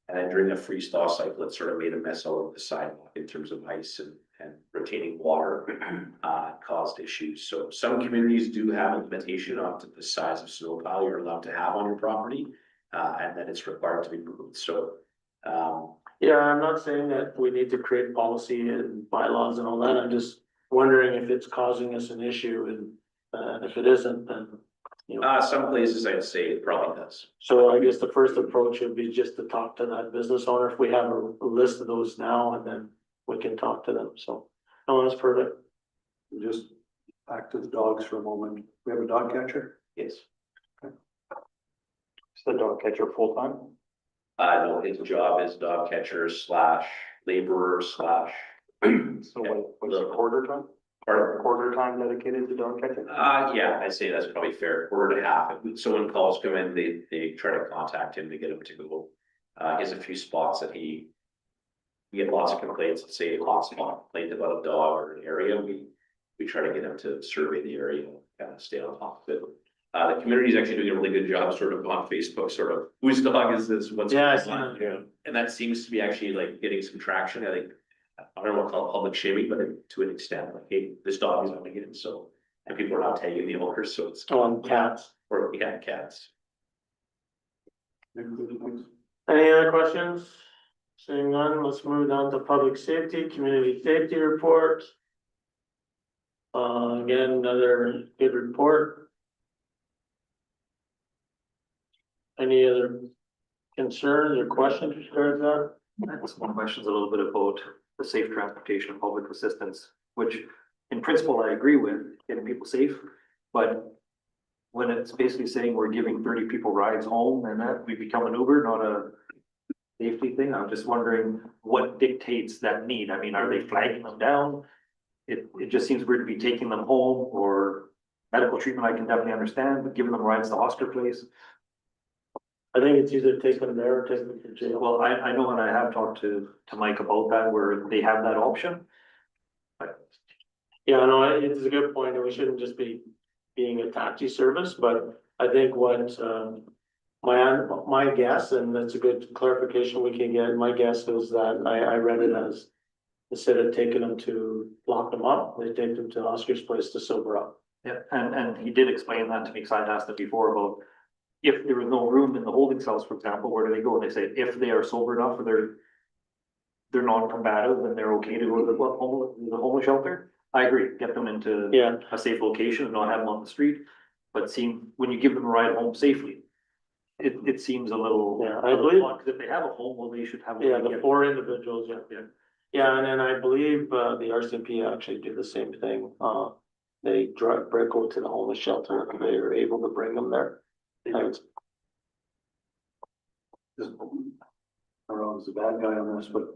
And then during the freeze thaw cycle, it sort of made a mess all over the sidewalk in terms of ice and retaining water, caused issues. So some communities do have a limitation on to the size of snow pile you're allowed to have on your property. And then it's required to be moved. So, Yeah, I'm not saying that we need to create policy and bylaws and all that. I'm just wondering if it's causing us an issue, and if it isn't, then. You know, some places I'd say it probably does. so I guess the first approach would be just to talk to that business owner, if we have a list of those now, and then we can talk to them, so. No, that's perfect. Just back to the dogs for a moment. We have a dog catcher? Yes. Is the dog catcher full-time? No, his job is dog catcher / laborer / So what's the quarter time? Quarter time dedicated to dog catching? yeah, I'd say that's probably fair, quarter to half. So when calls come in, they try to contact him to get him to go. He has a few spots that we get lots of complaints, let's say a hotspot complaint about a dog or an area, we try to get him to survey the area, and kind of stay on top of it. The community is actually doing a really good job sort of on Facebook, sort of, whose dog is this, what's Yeah, I going see on? that, yeah. And that seems to be actually like getting some traction, I think. I don't want to call it public shaming, but to an extent, like, hey, this dog is on again, so, and people are not tagging the owners, so it's. On cats. Or, yeah, cats. Any other questions? Seeing none, let's move on to public safety, community safety report. Again, another good report. Any other concerns or questions regarding that? One question is a little bit about the safe transportation of public assistance, which in principle, I agree with getting people safe, but when it's basically saying we're giving 30 people rides home and that we become an Uber, not a safety thing, I'm just wondering what dictates that need. I mean, are they flagging them down? It just seems weird to be taking them home, or medical treatment I can definitely understand, but giving them rides to hospital place. I think it's either take them there or take them to jail. Well, I know, and I have talked to Mike about that, where they have that option. Yeah, no, it's a good point, and we shouldn't just be being a taxi service, but I think what, my guess, and that's a good clarification we can get, my guess is that I read it as, instead of taking them to lock them up, they take them to Oscar's place to sober up. Yeah, and he did explain that to me, because I'd asked him before about if there was no room in the holding cells, for example, where do they go? And they say if they are sober enough or they're non-combative, then they're okay to go to the homeless shelter. I agree, get them into Yeah, a safe location and not have them on the street. But when you give them a ride home safely, it seems a little. Yeah, I believe- Because if they have a home, well, they should have. yeah, the 4 individuals, yeah. Yeah. Yeah, and then I believe, the RCMP actually do the same thing, they break over to the homeless shelter, if they are able to bring them there. And Just, I don't know, who's the bad guy on this, but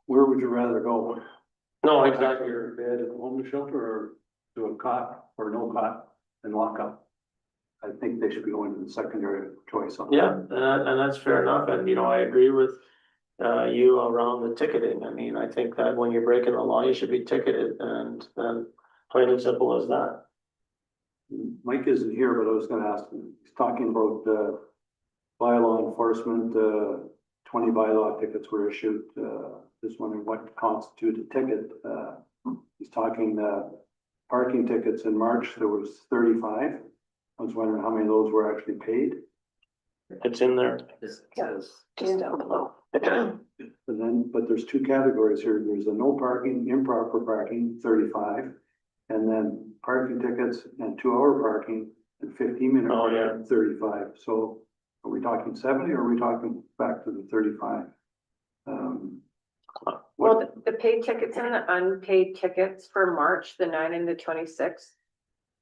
where would you rather go? No, Back exactly. to your bed at the homeless shelter, or to a cot or no cot and lock up? I think they should be going to the secondary choice on that. Yeah, and that's fair enough, and I agree with you around the ticketing. I mean, I think that when you're breaking the law, you should be ticketed, and plain and simple as that. Mike isn't here, but I was gonna ask him, he's talking about bylaw enforcement, 20 bylaw tickets were issued, just wondering what constitutes a ticket. He's talking parking tickets in March, there was 35. I was wondering how many of those were actually paid. It's in there. This says. Just down below. But there's 2 categories here. There's a no parking, improper parking, 35. And then parking tickets and 2-hour parking and 15-minute Oh, yeah. parking, 35. So are we talking 70 or are we talking back to the 35? Well, the paid tickets and the unpaid tickets for March, the 9 and the 26th,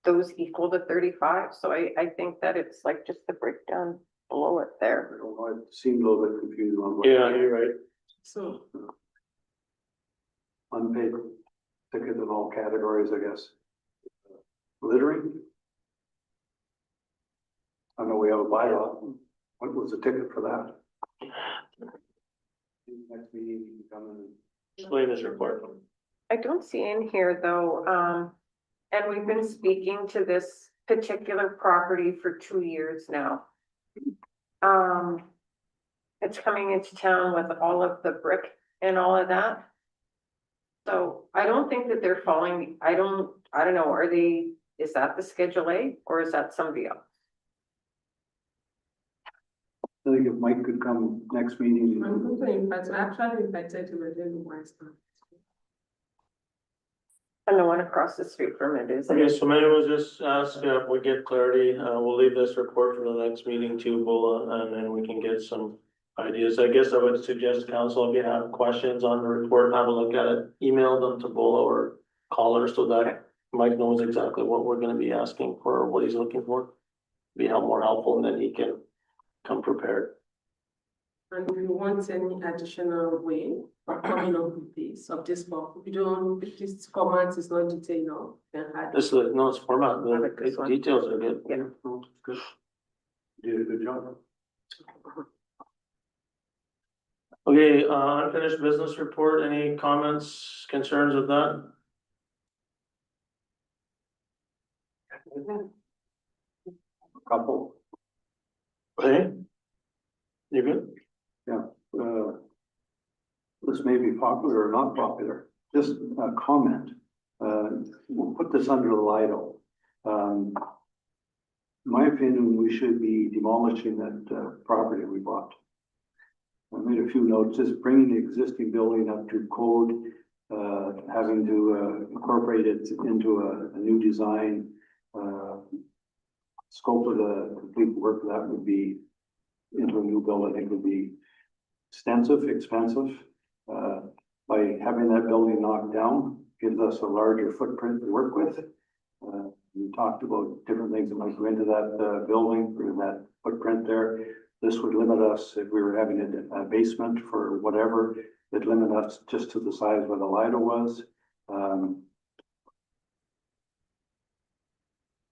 those equal to 35. So I think that it's like just the breakdown below it I there. don't know, it seemed a little bit confusing on what. Yeah, you're right. So, Unpaid ticket in all categories, I guess. Littering? I know we have a bylaw. What was the ticket for that? Next meeting, you can come in and. Explain this report. I don't see in here though, and we've been speaking to this particular property for 2 years now. It's coming into town with all of the brick and all of that. So I don't think that they're following, I don't know, is that the Schedule A or is that somebody else? I think if Mike could come next meeting. I'm going to invite, actually invited to the daily Wednesday. And the one across the street from it is. Okay, so maybe we'll just ask, if we get clarity, we'll leave this report for the next meeting too, Bulla, and then we can get some ideas. I guess I would suggest council, if you have questions on the report, have a look at it, email them to Bulla or call her so that Mike knows exactly what we're gonna be asking for, or what he's looking for. Be more helpful, and then he can come prepared. And if you want any additional way of coming up with this, if you don't, if this format is not detailed enough, then add. This is, no, it's format, I like this the one. details are good. Yeah. Good. You did a good job. Okay, unfinished business report, any comments, concerns with that? Couple. Okay. You good? This may be popular or not popular, just a comment. We'll put this under the Lido. In my opinion, we should be demolishing that property we bought. I made a few notes, just bringing the existing building up to code, having to incorporate it into a new design. Scope of the complete work that would be into a new building, it would be extensive, expensive. By having that building knocked down, gives us a larger footprint to work with. We talked about different things that might go into that, building, or that footprint there. This would limit us, if we were having a basement for whatever, it'd limit us just to the size where the Lido was.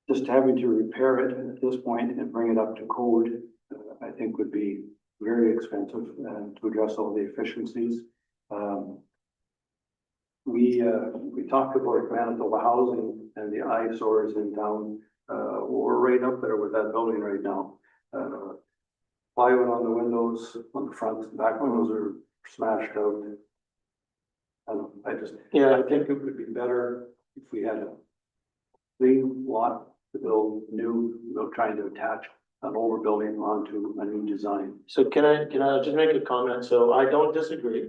Just having to repair it at this point and bring it up to code, I think would be very expensive, to address all the efficiencies. We talked about Manitoba housing and the eyesores in town. We're right up there with that building right now. Plywood on the windows, on the front and back windows are smashed out. I think it would be better if we had a clean lot to build new, without trying to attach an older building onto a new design. So can I just make a comment? So I don't disagree.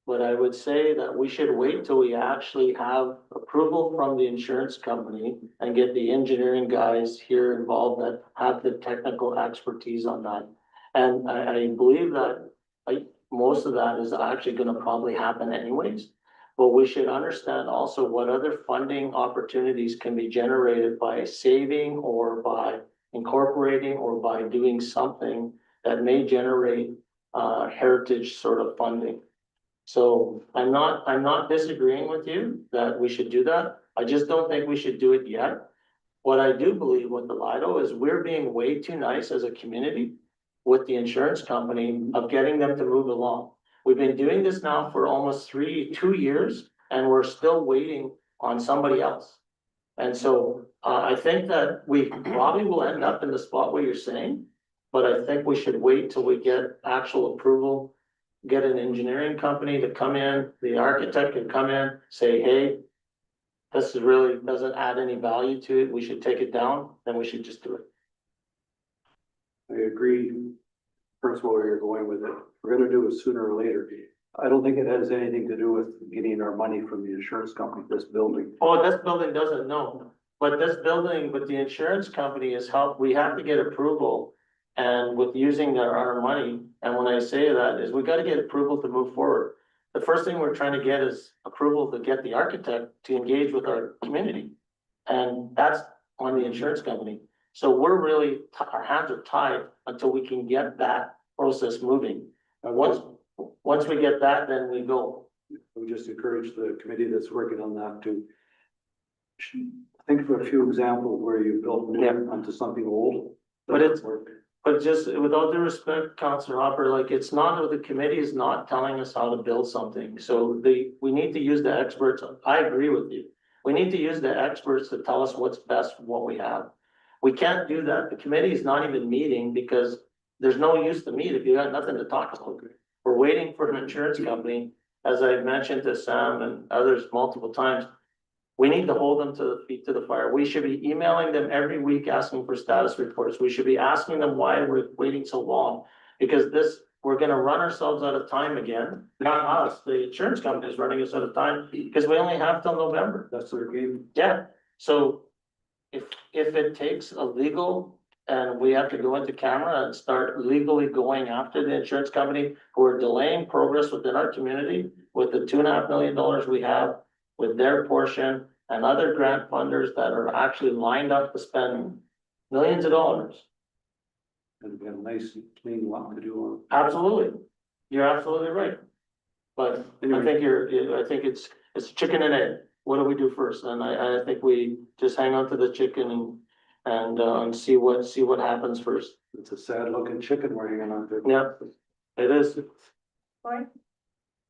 But I would say that we should wait till we actually have approval from the insurance company and get the engineering guys here involved that have the technical expertise on that. And I believe that most of that is actually gonna probably happen anyways. But we should understand also what other funding opportunities can be generated by saving or by incorporating or by doing something that may generate heritage sort of funding. So I'm not disagreeing with you that we should do that. I just don't think we should do it yet. What I do believe with the Lido is we're being way too nice as a community with the insurance company of getting them to move along. We've been doing this now for almost 2 years, and we're still waiting on somebody else. And so I think that we probably will end up in the spot where you're saying, but I think we should wait till we get actual approval, get an engineering company to come in, the architect can come in, say, hey, this is really doesn't add any value to it, we should take it down, then we should just do it. I agree, principle where you're going with it. We're gonna do it sooner or later. I don't think it has anything to do with getting our money from the insurance company, this building. Oh, this building doesn't know, but this building with the insurance company is help, we have to get approval. And with using our money, and when I say that is we gotta get approval to move forward. The first thing we're trying to get is approval to get the architect to engage with our community. And that's on the insurance company. So we're really, our hands are tied until we can get that process moving. And once we get that, then we go. We just encourage the committee that's working on that to think of a few examples where you built new onto something old. But just without the respect, Councillor Hopper, like it's not, the committee is not telling us how to build something. So we need to use the experts. I agree with you. We need to use the experts to tell us what's best for what we have. We can't do that. The committee is not even meeting because there's no use to meet if you got nothing to talk about. We're waiting for an insurance company, as I've mentioned to Sam and others multiple times. We need to hold them to the feet to the fire. We should be emailing them every week asking for status reports. We should be asking them why we're waiting so long. Because we're gonna run ourselves out of time again. Not us, the insurance company is running us out of time because we only have till November. That's their game. Yeah, so if it takes a legal and we have to go into camera and start legally going after the insurance company who are delaying progress within our community with the $2.5 million we have with their portion and other grant funders that are actually lined up to spend millions of dollars. And we have a nice clean lot to do on. Absolutely. You're absolutely right. But I think it's chicken and egg. What do we do first? And I think we just hang on to the chicken and see what happens first. It's a sad looking chicken we're hanging on to. Yeah, it is. Fine.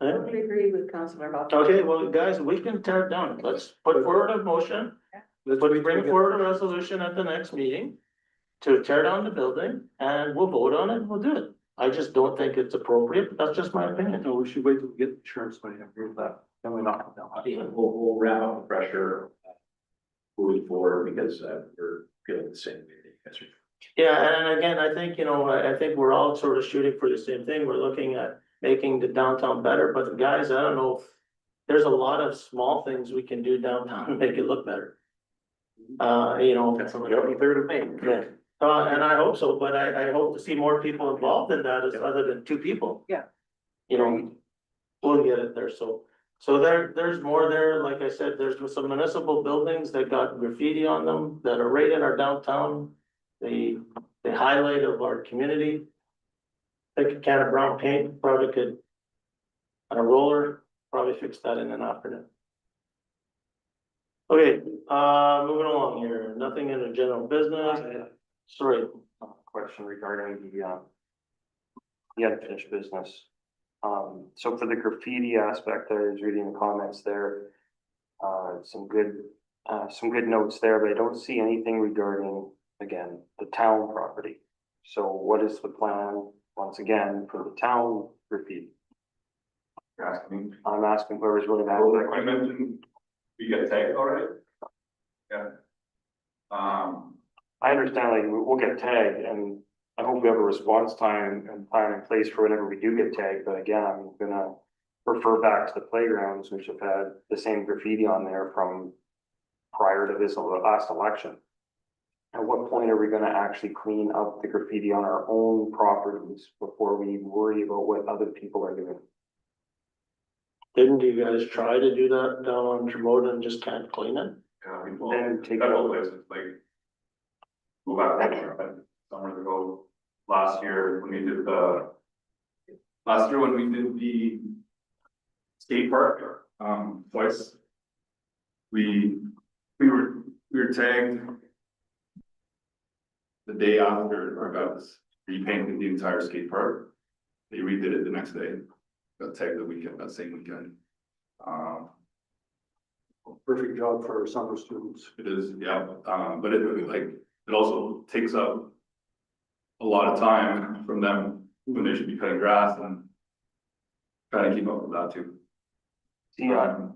I Yeah. totally agree with Councillor Hopper. Okay, well, guys, we can tear it down. Let's put forward a motion. Bring forward a resolution at the next meeting to tear down the building and we'll vote on it and we'll do it. I just don't think it's appropriate, but that's just my opinion. No, we should wait till we get insurance money. I agree with that. Then we knock it down. We'll wrap up the pressure moving forward because we're feeling the same way that you guys are. Yeah, and again, I think, I think we're all sort of shooting for the same thing. We're looking at making the downtown better, but guys, I don't know if there's a lot of small things we can do downtown to make it look better. That's on the 23rd of May. Yeah. And I hope so, but I hope to see more people involved in that other than two people. Yeah. We'll get it there. So So there's more there, like I said, there's some municipal buildings that got graffiti on them that are right in our downtown. The highlight of our community. Take a can of brown paint, probably could. On a roller, probably fix that in an afternoon. Okay, moving along here, nothing in the general business, sorry, Question regarding the unfinished business. So for the graffiti aspect, I was reading the comments there. Some good notes there, but I don't see anything regarding, again, the town property. So what is the plan, once again, for the town graffiti? You're asking me. I'm asking whoever's willing to Well, answer that like I question. mentioned, we get tagged already. Yeah. I understand, like, we'll get tagged, and I hope we have a response time and plan in place for whenever we do get tagged, but again, I'm gonna refer back to the playgrounds, which have had the same graffiti on there from prior to this last election. At what point are we gonna actually clean up the graffiti on our own properties before we worry about what other people are doing? didn't you guys try to do that down on Tremota and just can't clean it? Yeah, we Then take several places, like. Go back there, summers ago, last year when we did the skate park, twice. We were tagged. The day after our guys repainted the entire skate park. They redid it the next day, got tagged that same weekend. Perfect job for our summer students. It is, yeah, but it also takes up a lot of time from them when they should be cutting grass and trying to keep up with that too. See, I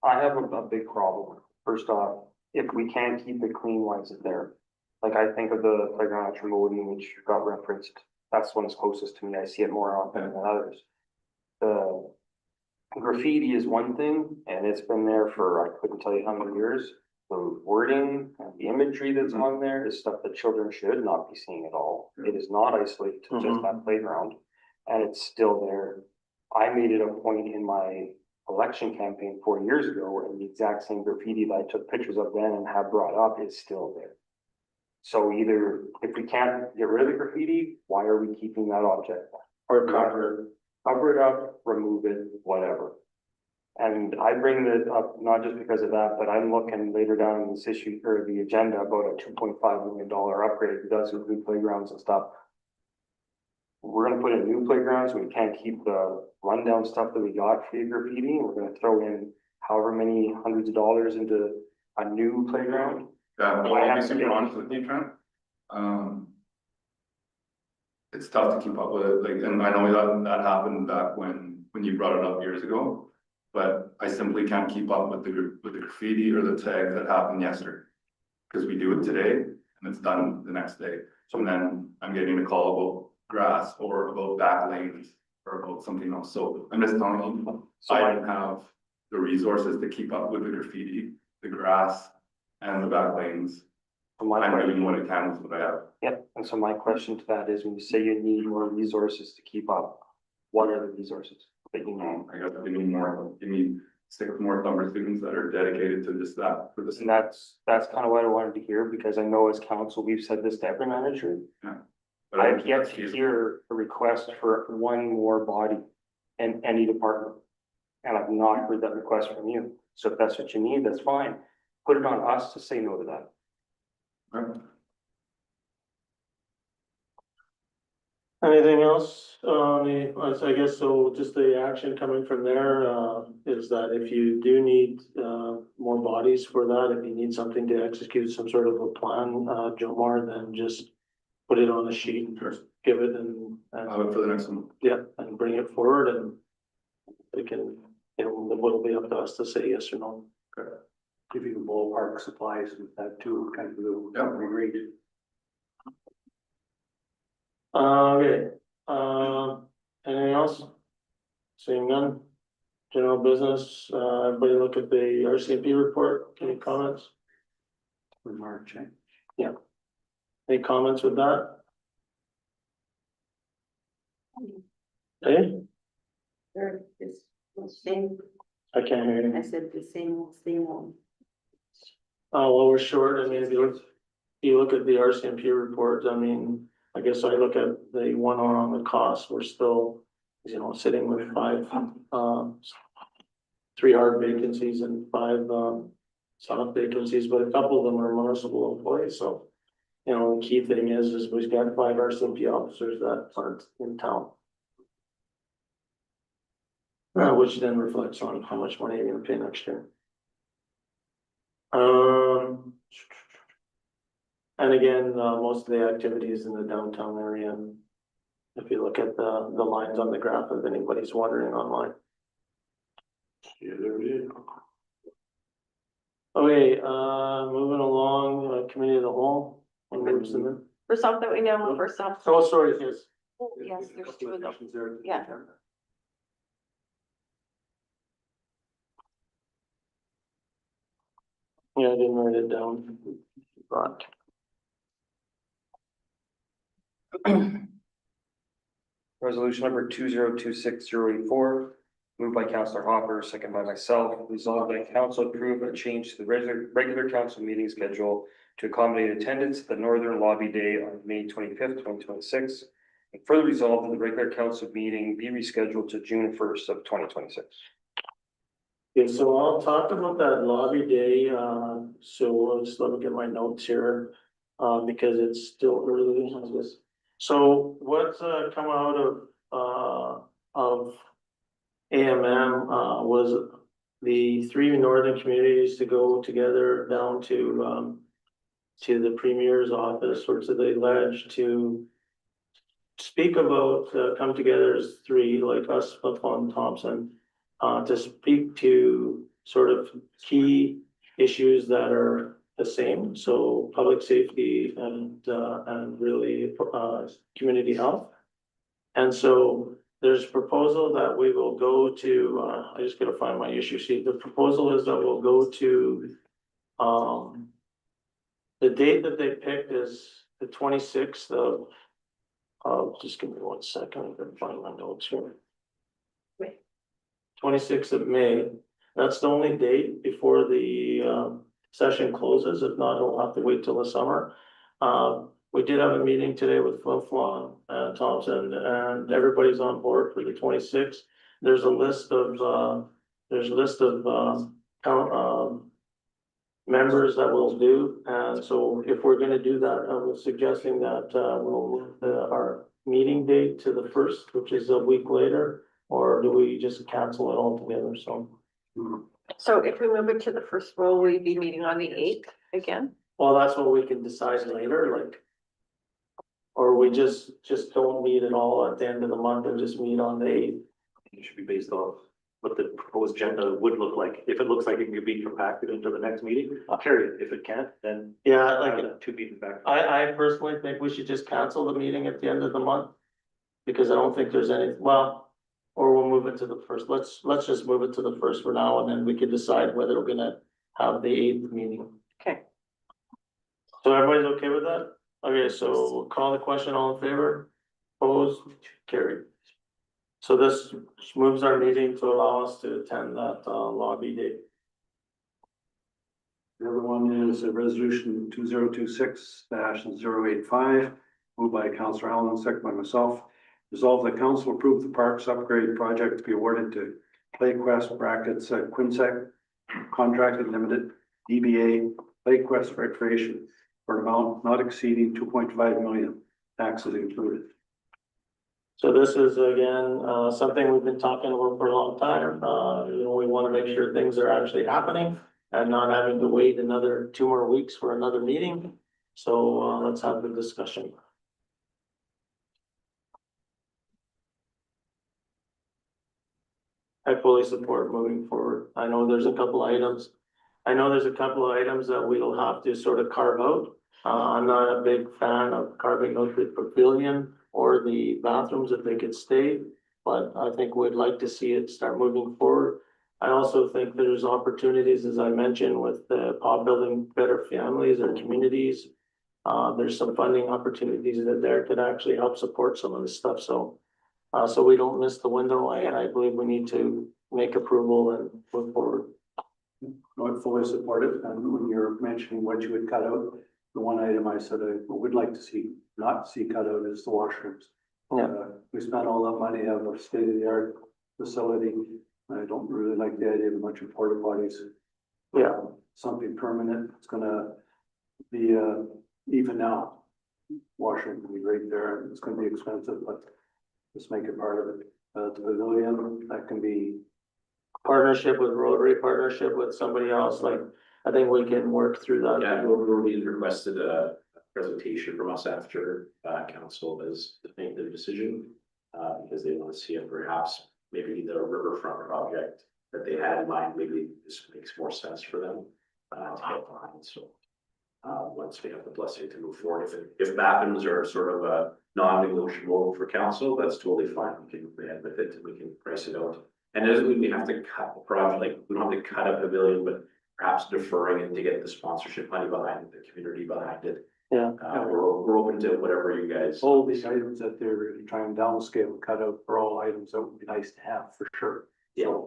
have a big problem. First off, if we can't keep it clean, why is it there? Like, I think of the playground at Tremodine, which got referenced. That's the one that's closest to me. I see it more often than others. The graffiti is one thing, and it's been there for, I couldn't tell you how many years. The wording and the imagery that's on there is stuff that children should not be seeing at all. It is not isolated to just that playground, and it's still there. I made it a point in my election campaign 4 years ago, and the exact same graffiti that I took pictures of then and have brought up is still there. So either, if we can't get rid of the graffiti, why are we keeping that object? Or cover Cover it up, remove it, whatever. And I bring that up not just because of that, but I'm looking later down in this issue or the agenda about a $2.5 million upgrade. It does include playgrounds and stuff. We're gonna put in new playgrounds. We can't keep the rundown stuff that we got for the graffiti. We're gonna throw in however many hundreds of dollars into a new playground. Yeah, well, I'll be super honest with you, Trent. It's tough to keep up with it, like, and I know that happened back when you brought it up years ago. But I simply can't keep up with the graffiti or the tag that happened yesterday. Cause we do it today and it's done the next day. So then I'm getting a call about grass or about back lanes or about something else. So I'm just telling you, I don't have the resources to keep up with the graffiti, the grass and the back lanes. I'm doing what I can with what I have. Yep, and so my question to that is, when you say you need more resources to keep up, what are the resources that you need? I guess we need more, you need 6 more summer students that are dedicated to just that for this. And that's kind of what I wanted to hear, because I know as council, we've said this to every manager. But I've yet to hear a request for one more body in any department. And I've not heard that request from you. So if that's what you need, that's fine. Put it on us to say no to that. anything else? I guess so, just the action coming from there, is that if you do need, more bodies for that, if you need something to execute some sort of a plan, Jomar, then just put it on a sheet, give it and. I'll have it for the next one. Yeah, and bring it forward and we can, it'll be up to us to say yes or no. Give you the ballpark supplies with that too, kind of the, Yeah. great. Okay, anything else? Seeing none? General business, everybody look at the RCMP report, any comments? Remark change. Any comments with that? Okay, There is the same I can't hear you. I said the same old. Oh, well, we're short. I mean, if you look at the RCMP report, I mean, I guess I look at the one on the cost, we're still, sitting with five, three hard vacancies and five, soft vacancies, but a couple of them are municipal employees, so. The key thing is we've got five RCMP officers that aren't in town. Which then reflects on how much money you're gonna pay next year. And again, most of the activities in the downtown area. And if you look at the lines on the graph, if anybody's wondering online. Yeah, there it is. Okay, moving along, committee of the whole. What groups in there? Resolved that we now move ourselves. Oh, sorry, yes. Yes, there's two of them. There. Yeah. Yeah, I didn't write it down. But. Resolution number 2026-084, moved by Councillor Hopper, second by myself, resolved that council approve a change to the regular council meeting schedule to accommodate attendance at the Northern Lobby Day on May 25th, 2026. And further resolved that the regular council meeting be rescheduled to June 1st of 2026. Okay, so I'll talk about that lobby day, so let me get my notes here, because it's still early. So what's come out of AMM was the three northern communities to go together down to the premier's office or to the ledge to speak about, come together as three, like us, Buffalo, Thompson, to speak to sort of key issues that are the same, so public safety and really community health. And so there's a proposal that we will go to, I just gotta find my issue sheet. The proposal is that we'll go to, the date that they picked is the 26th of, just give me 1 second, I'm gonna find my notes here. 26th of May, that's the only date before the session closes. If not, we'll have to wait till the summer. We did have a meeting today with Flin and Thompson, and everybody's on board for the 26th. There's a list of members that we'll do, and so if we're gonna do that, I was suggesting that we'll move our meeting date to the 1st, which is a week later, or do we just cancel it altogether? So if we move it to the first, will we be meeting on the 8th again? Well, that's what we can decide later, like. Or we just don't meet at all at the end of the month and just meet on the 8th. It should be based off what the proposed agenda would look like. If it looks like it can be compacted into the next meeting, I'll carry it. If it can't, then. Yeah, like, Two meetings back. I personally think we should just cancel the meeting at the end of the month. Because I don't think there's any, well, or we'll move it to the 1st. Let's just move it to the 1st for now, and then we can decide whether we're gonna have the 8th meeting. Okay. So everybody's okay with that? Okay, so we'll call the question, all in favor? Opposed, carried. So this moves our meeting to allow us to attend that lobby day. The other one is a resolution 2026-085, moved by Councillor Allen, second by myself. Resolve that council approve the parks upgrade project to be awarded to PlayQuest brackets Quinsec Contracted Limited, DBA PlayQuest Recreation, for an amount not exceeding 2.5 million, taxes included. So this is again, something we've been talking about for a long time. We want to make sure things are actually happening and not having to wait another 2 more weeks for another meeting. So let's have the discussion. I fully support moving forward. I know there's a couple items. That we'll have to sort of carve out. I'm not a big fan of carving out the pavilion or the bathrooms if they could stay, but I think we'd like to see it start moving forward. I also think there's opportunities, as I mentioned, with the Building Better Families and communities. There's some funding opportunities that there could actually help support some of this stuff, so So we don't miss the window, I believe we need to make approval and move forward. I would fully support it, and when you're mentioning what you would cut out, the one item I said I would like to see, not see cut out is the washrooms. Yeah. We spent all that money on a state-of-the-art facility, I don't really like the idea of a bunch of porta potties. Yeah, Something permanent, it's gonna be, even now. Washroom will be right there, and it's gonna be expensive, but let's make it part of it. The pavilion, that can be, partnership with Rotary, partnership with somebody else, like, I think we can work through that. Yeah, Rotary requested a presentation from us after council has made their decision. Because they want to see if perhaps maybe the riverfront project that they had in mind, maybe this makes more sense for them to get behind, so. Once we have the blessing to move forward, if bathrooms are sort of a non-negotiable for council, that's totally fine, we can move ahead with it, and we can price it out. And it doesn't mean we have to cut the project, like, we don't have to cut a pavilion, but perhaps deferring it to get the sponsorship money behind it, the community behind it. Yeah. We're open to whatever you guys. all these items that they're trying to downscale and cut out for all items that would be nice to have, for sure. Yeah.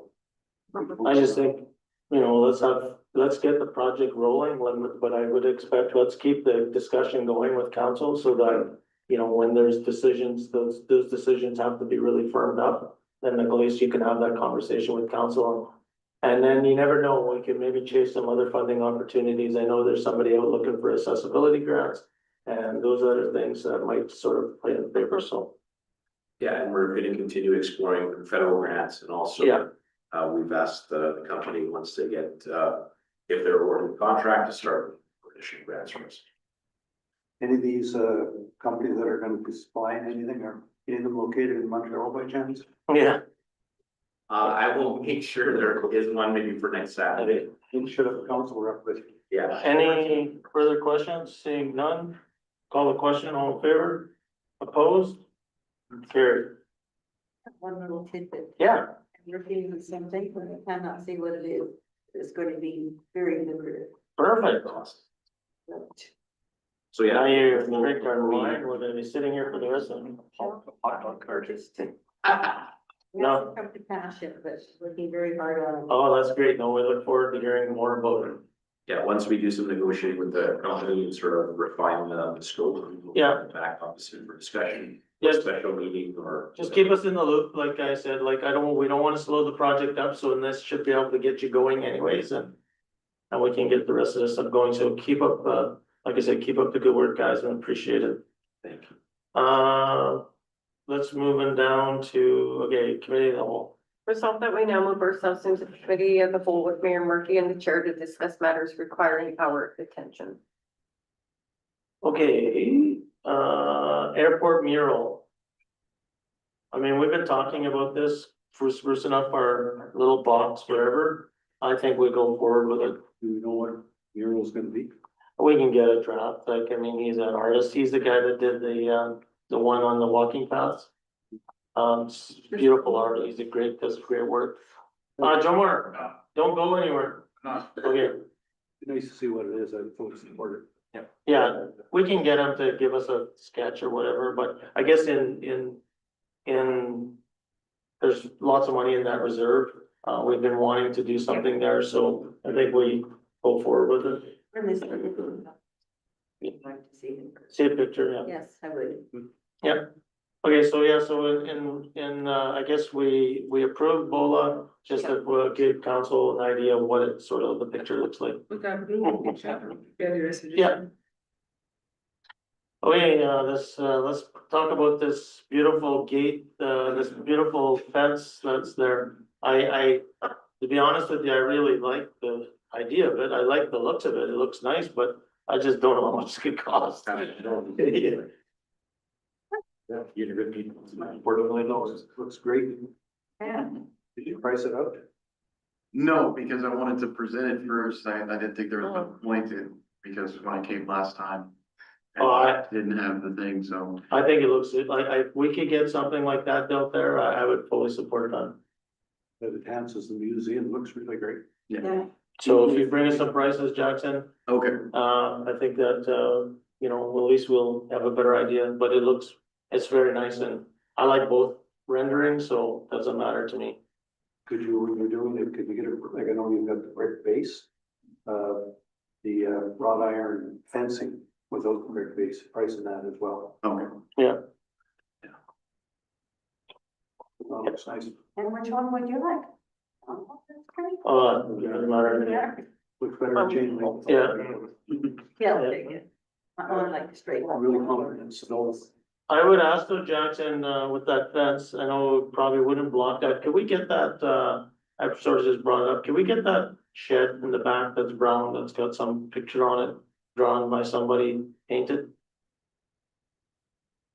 I just think, let's get the project rolling, but I would expect, let's keep the discussion going with council so that, when there's decisions, those decisions have to be really firmed up. Then at least you can have that conversation with council. And then you never know, we can maybe chase some other funding opportunities. I know there's somebody out looking for accessibility grants. And those other things that might sort of play in favor, so. Yeah, and we're gonna continue exploring federal grants and also. Yeah. We've asked the company once they get, if they're awarded a contract to start issuing grants from us. Any of these, companies that are gonna be supplying anything, are any of them located in Montreal by chance? Yeah. I will make sure there is one maybe for next Saturday. You should have a council rep with you. Yeah. Any further questions? Seeing none, call the question, all in favor? Opposed? Carried. One little tidbit. Yeah, We're doing the same thing, but I cannot see what it is. It's going to be very lucrative. perfect. So Now yeah. you're drink our wine, we're gonna be sitting here for the rest of them. Hot dog cartridge. We No. haven't come to pass yet, but working very hard on it. Oh, that's great. No, we look forward to hearing more about it. Yeah, once we do some negotiating with the company and sort of refine the scope. we'll Yeah. come Back obviously for discussion, Yes. special meeting or. Just keep us in the loop, like I said, we don't wanna slow the project up, so this should be able to get you going anyways, and we can get the rest of this stuff going, so keep up, like I said, keep up the good work, guys, and appreciate it. Thank you. Let's move on down to, committee of the whole. Resolved that we now move ourselves into the committee of the whole with Mayor Murphy and the chair to discuss matters requiring our attention. Okay, airport mural. I mean, we've been talking about this for sprucing up our little box, wherever. I think we go forward with it. Do we know what mural's gonna be? We can get a draft, like, I mean, he's an artist, he's the guy that did the one on the walking paths. Beautiful art, he's does great work. Joe Moore, don't go anywhere. Okay, Nice to see what it is, I fully support it. yeah, we can get him to give us a sketch or whatever, but I guess in there's lots of money in that reserve. We've been wanting to do something there, so I think we go forward with it. From this one, I'd like to see it. See a picture, yeah. Yes, I would. Yep. Okay, so yeah, so I guess we approved BOLA, just to give council an idea of what it sort of the picture looks like. Okay, picture. Yeah, the resolution. Yeah. Okay, let's talk about this beautiful gate, this beautiful fence that's there. To be honest with you, I really like the idea of it. I like the looks of it. It looks nice, but I just don't know how much it could cost. Yeah. Yeah, you good people. Portland knows, looks great. Yeah. Did you price it out? No, because I wanted to present it first. I didn't think there was a point in, because when I came last time. Oh, I- Didn't have the thing, so. I think it looks, if we could get something like that built there, I would fully support that. It enhances the museum, looks really great. Yeah. So if you bring us some prices, Jackson, Okay. I think that, at least we'll have a better idea, but it's very nice and I like both rendering, so doesn't matter to me. Could you, when you're doing it, could you get a, like, I know you've got the brick base, the wrought iron fencing without the brick base, pricing that as well. Okay. That looks nice. And which one would you like? Oh, that's great. Doesn't matter to me. Looks better than chain link. Yeah, I'll take it. I like the straight one. Really confident, so I would ask though, Jackson, with that fence, I know it probably wouldn't block that, could we get that, I've sort of just brought it up, can we get that shed in the back that's brown, that's got some picture on it, drawn by somebody, painted,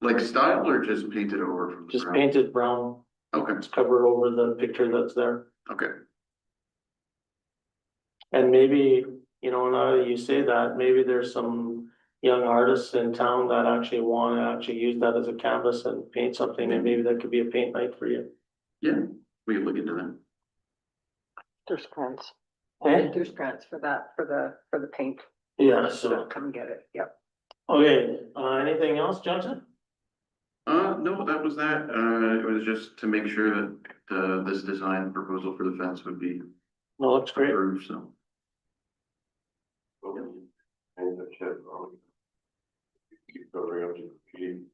Like style or just painted over from the just ground? painted brown, Okay, it's covered over the picture that's there. okay. And maybe, you know, now that you say that, maybe there's some young artists in town that actually wanna actually use that as a canvas and paint something, and maybe that could be a paint night for you. Yeah, we can look into that. There's grants. Okay. There's grants for that, for the paint. Yeah, so, Come get it, yep. okay, anything else, Johnson? No, that was that. It was just to make sure that, this design proposal for the fence would be No, looks great. approved, so.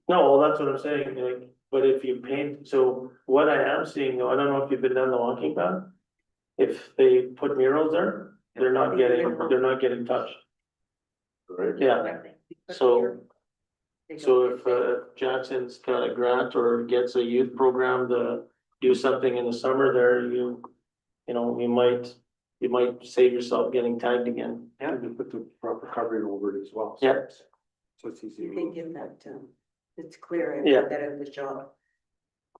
No, well, that's what I'm saying, like, but if you paint, so what I am seeing, though, I don't know if you've been down the walking path. If they put murals there, they're not getting touched. Right? Yeah, so if Jackson's got a grant or gets a youth program to do something in the summer there, you know, you might save yourself getting tagged again. yeah, and put the proper covering over it as well. Yeah. So it's easy. You can give that, it's clear, Yeah. it's better the job.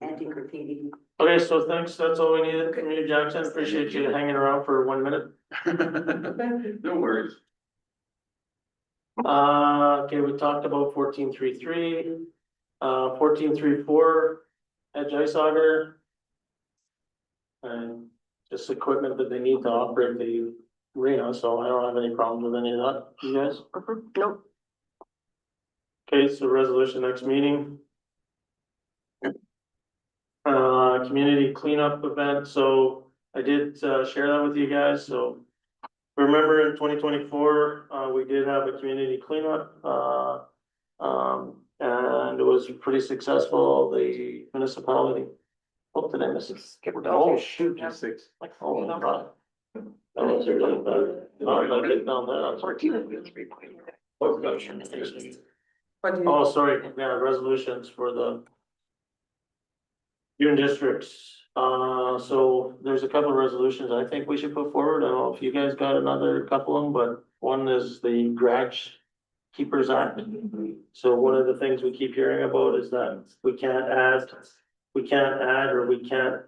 Anti-graffiti. Okay, so thanks, that's all we needed from you, Jackson, appreciate you hanging around for 1 minute. No worries. Okay, we talked about 1433, 1434, Edge Ice Auger. And just equipment that they need to operate the arena, so I don't have any problems with any of that, you guys? Nope. Okay, so resolution next meeting. Community cleanup event, so I did share that with you guys, so. Remember in 2024, we did have a community cleanup, and it was pretty successful, the municipality. Oh, did I miss it? Oh, shoot, just six, like, oh, no problem. That was really bad. Oh, I did down there. 14. Oh, sorry, yeah, resolutions for the June districts. So there's a couple of resolutions I think we should put forward. I don't know if you guys got another couple of them, but one is the Garage Keepers Act. So one of the things we keep hearing about is that we can't add or we can't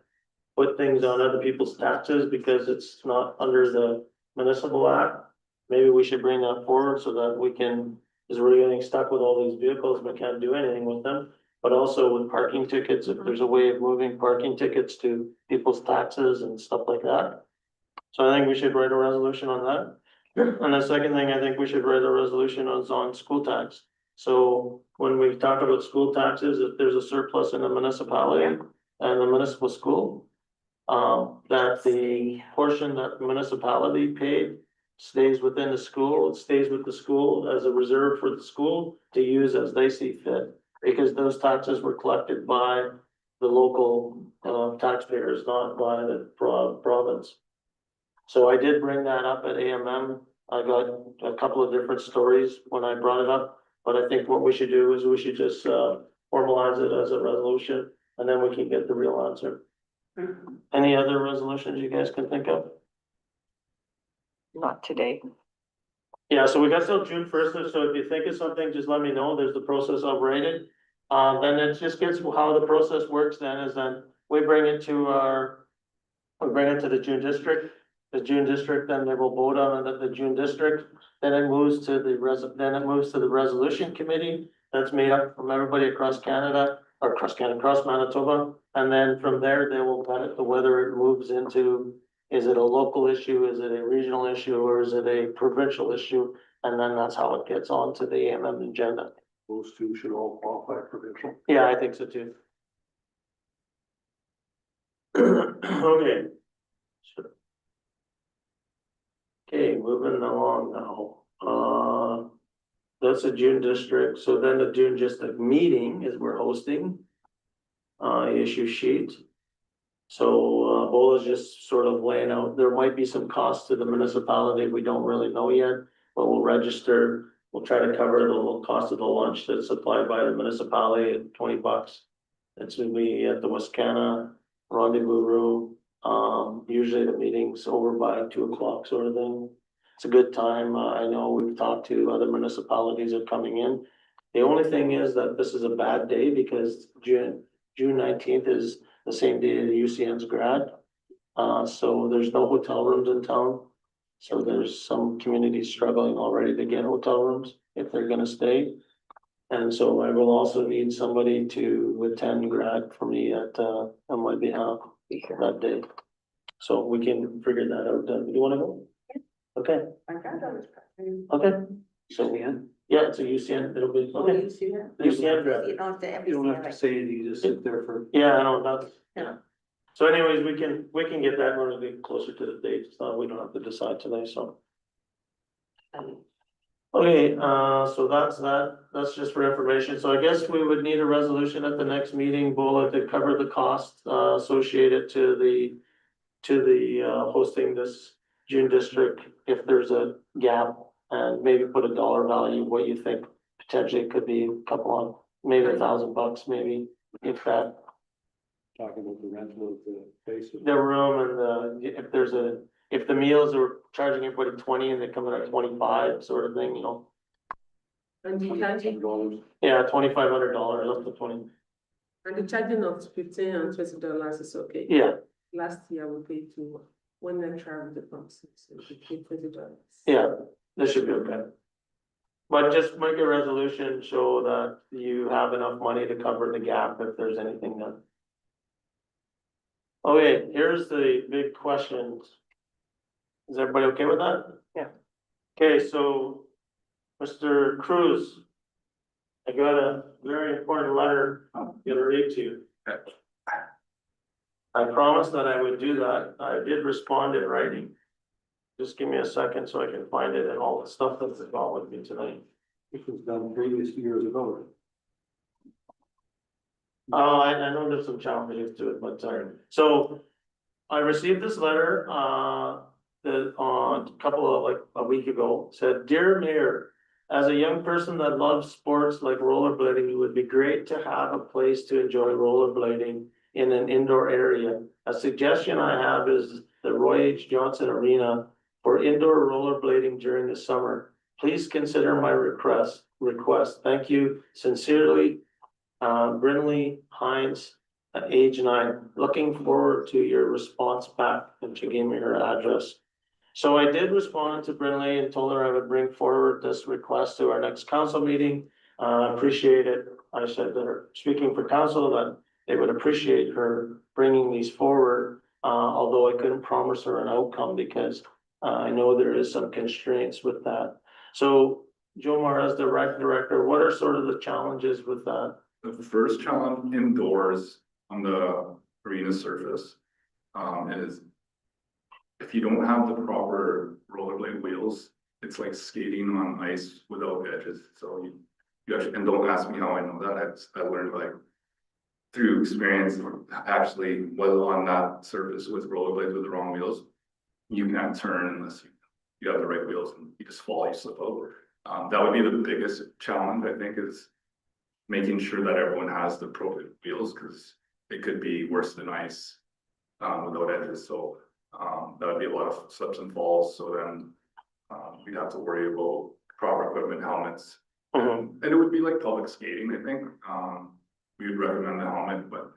put things on other people's taxes because it's not under the municipal act. Maybe we should bring that forward so that we can, because we're getting stuck with all these vehicles, we can't do anything with them. But also with parking tickets, if there's a way of moving parking tickets to people's taxes and stuff like that. So I think we should write a resolution on that. And the second thing I think we should write a resolution is on school tax. So when we talk about school taxes, if there's a surplus in a municipality and the municipal school, that the portion that the municipality paid stays within the school, it stays with the school as a reserve for the school to use as they see fit. Because those taxes were collected by the local taxpayers, not by the province. So I did bring that up at AMM. I got a couple of different stories when I brought it up. But I think what we should do is we should just formalize it as a resolution and then we can get the real answer. Any other resolutions you guys can think of? Not today. Yeah, so we got till June 1st, so if you think of something, just let me know, there's the process of writing. Then it just gets, how the process works then is then we bring it to the June district. The June district, then they will vote on it at the June district, then it moves to the resolution committee. That's made up from everybody across Canada, or across Manitoba. And then from there, they will cut it to whether it moves into, is it a local issue, is it a regional issue, or is it a provincial issue? And then that's how it gets onto the AMM agenda. Those two should all qualify provincial. Yeah, I think so too. Okay. Okay, moving along now, that's a June district, so then the June district meeting is we're hosting. Issue sheet. So, Bola's just sort of laying out, there might be some cost to the municipality, we don't really know yet, but we'll register. We'll try to cover the little cost of the lunch that's supplied by the municipality at $20. It's gonna be at the Wascana Rendezvous Room. Usually the meeting's over by 2 o'clock sort of thing. It's a good time. I know we've talked to other municipalities are coming in. The only thing is that this is a bad day because June 19th is the same day of the UCN's grad. So there's no hotel rooms in town. So there's some communities struggling already to get hotel rooms if they're gonna stay. And so I will also need somebody to attend grad for me on my behalf that day. So we can figure that out. You wanna go? Okay, My granddaughter's pregnant. okay. So, UCN? yeah, it's a UCN, it'll be, Oh, okay. you see that? UCN grad. You don't have to. You don't have to say it, you just sit there for. Yeah, I know, that's, Yeah. yeah. So anyways, we can get that when we get closer to the date, so we don't have to decide today, so. Okay, so that's just for information, so I guess we would need a resolution at the next meeting, Bola, to cover the cost associated to the hosting this June district, if there's a gap, and maybe put a dollar value, what you think potentially could be a couple on, maybe $1,000, maybe, if that. Talking about the rental of the space. The room and if the meals are charging everybody 20 and they come in at 25 sort of thing, you know. And the charging, Yeah, $2,500 up to 20. and the charging of $15 and $20 is okay. Yeah, Last year we paid to, when I traveled the bus, so we paid $20. yeah, this should be okay. But just make a resolution, show that you have enough money to cover the gap if there's anything that. Okay, here's the big questions. Is everybody okay with that? Yeah. Okay, so, Mr. Cruz, I got a very important letter I'm gonna read to you. I promised that I would do that. I did respond in writing. Just give me a second so I can find it and all the stuff that's involved with me tonight. This was done previous years ago. I know there's some challenges to it, but so I received this letter, a week ago, said, "Dear Mayor, as a young person that loves sports like rollerblading, it would be great to have a place to enjoy rollerblading in an indoor area. A suggestion I have is the Roy H. Johnson Arena for indoor rollerblading during the summer. Please consider my request. Thank you sincerely, Brinley Hines, age 9. Looking forward to your response back." And she gave me her address. So I did respond to Brinley and told her I would bring forward this request to our next council meeting. Appreciate it. I said that her, speaking for council, that they would appreciate her bringing these forward. Although I couldn't promise her an outcome because I know there is some constraints with that. So Jomar, as the rec director, what are sort of the challenges with that? The first challenge indoors on the arena surface, is if you don't have the proper rollerblade wheels, it's like skating on ice without edges. So you actually, and don't ask me how I know that. I learned like through experience, actually was on that surface with rollerblades with the wrong wheels. You can't turn unless you have the right wheels, and you just fall, you slip over. That would be the biggest challenge, I think, is making sure that everyone has the appropriate wheels, because it could be worse than ice without edges. So that would be a lot of slips and falls. So then we'd have to worry about proper equipment, helmets. And it would be like public skating, I think. We would recommend the helmet, but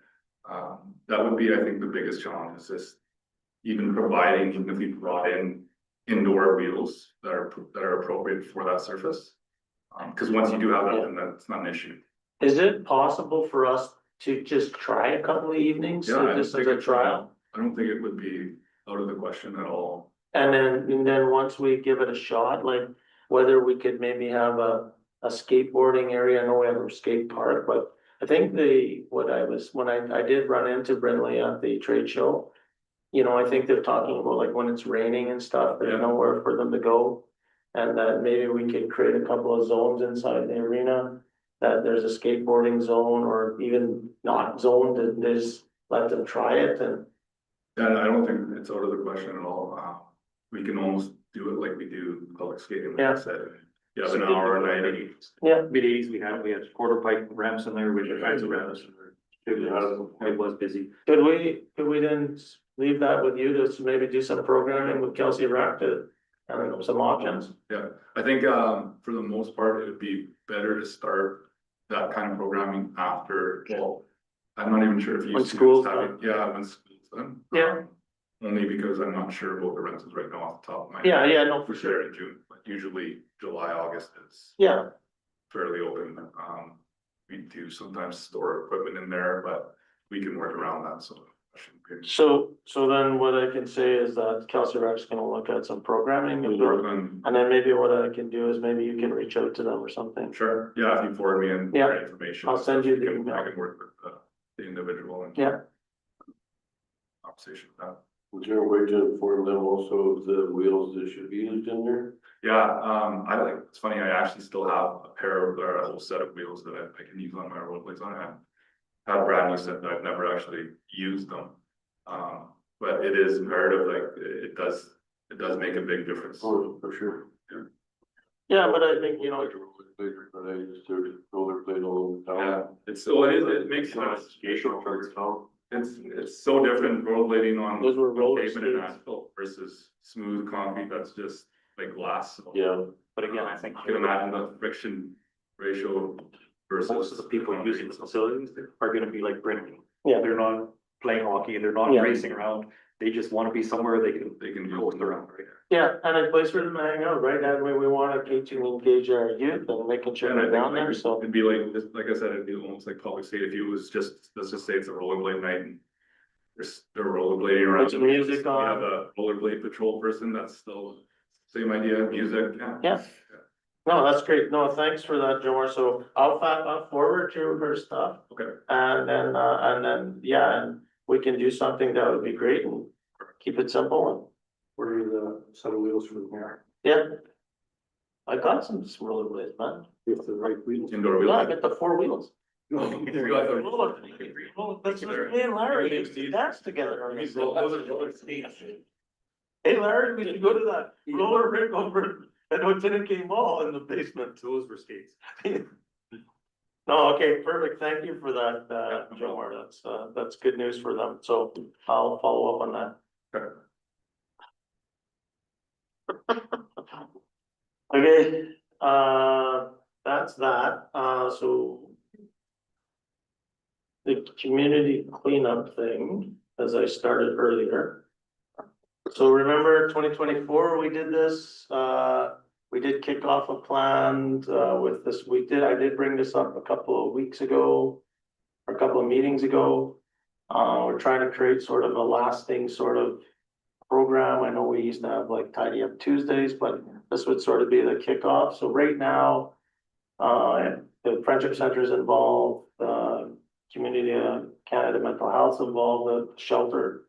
that would be, I think, the biggest challenge is just even providing, even if we brought in indoor wheels that are appropriate for that surface. Because once you do have that, then that's not an issue. Is it possible for us to just try a couple of evenings, Yeah, I just as think a it's, trial? I don't think it would be out of the question at all. And then once we give it a shot, like whether we could maybe have a skateboarding area, I know we have a skate park, but I think when I did run into Brindley at the trade show. You know, I think they're talking about like when it's raining and stuff, there's Yeah. nowhere for them to go. And that maybe we could create a couple of zones inside the arena. That there's a skateboarding zone or even not zoned and just let them try it and. Yeah, I don't think it's out of the question at all. We can almost do it like we do public skating, like I said. Yeah, an hour a night. Yeah. Mid-80s, we had quarter pipe ramps in there with the kinds of ramps. It was busy. Could we then leave that with you to maybe do some programming with Kelsey Rack to, I don't know, some options? Yeah, I think for the most part, it would be better to start that kind of programming after, well, I'm not even sure if you. When school's having, yeah, when school's done. Yeah. Only because I'm not sure about the rentals right now off the top of my head. Yeah, no, for For sure. sure in June, but usually July, August is Yeah, fairly open. We do sometimes store equipment in there, but we can work around that, so. I shouldn't be- so then what I can say is that Kelsey Rack's gonna look at some programming. We'll work on, And then maybe what I can do is maybe you can reach out to them or something. sure, yeah, if you forward me in Yeah. their information. I'll send you the I can- email. I can work with the individual and. Yeah. Conversation with that. Was there a way to inform them also of the wheels that should be used in there? Yeah, I like, it's funny, I actually still have a pair of, or a whole set of wheels that I can use on my rollerblades on it. I have a brand new set that I've never actually used them. But it is imperative, like, it does make a big difference. Oh, for sure. Yeah, but I think, you know, But I used to rollerblade all over Yeah, town. it makes sense. It's so different rollerblading on Those were roller pavement and skates. asphalt versus smooth concrete that's just like glass. So, Yeah. But again, I think you can imagine the friction ratio versus. most of the people using the facilities are gonna be like Brittany. Yeah. They're not playing hockey, they're not Yeah. racing around, they just wanna be somewhere they can use coast it. around, right? yeah, and a place for them to hang out, right? That way we wanna engage our youth and making sure And I they're think down there, like, so. it'd be like, like I said, it'd be almost like public safety, if it was just, let's just say it's a rollerblade night and. They're rollerblading around. Put some music You on. have a rollerblade patrol person, that's still same idea, music, yeah. Yeah. No, that's great. No, thanks for that, Jomar. So I'll forward you her stuff. Okay. And then, yeah, and we can do something that would be great and keep it simple Order the set of wheels from here. and, yeah. I got some rollerblades, man. With the right wheels. Indoor Yeah, I wheels. got the 4 wheels. You got the- That's what me and Larry used to dance together. Hey Larry, we should go to that roller rink over at Otinike Mall in the basement. Those were skates. No, okay, perfect. Thank you for that, Jomar. That's good news for them. So I'll follow up on that. Okay, that's that. So the community cleanup thing, as I started earlier. So remember 2024, we did this, we did kick off a plan, with this, I did bring this up a couple of weeks ago. Or a couple of meetings ago. We're trying to create sort of a lasting sort of program. I know we used to have like tidy up Tuesdays, but this would sort of be the kickoff. So right now. The Friendship Center is involved, Community of Canada Mental Health involved, the shelter.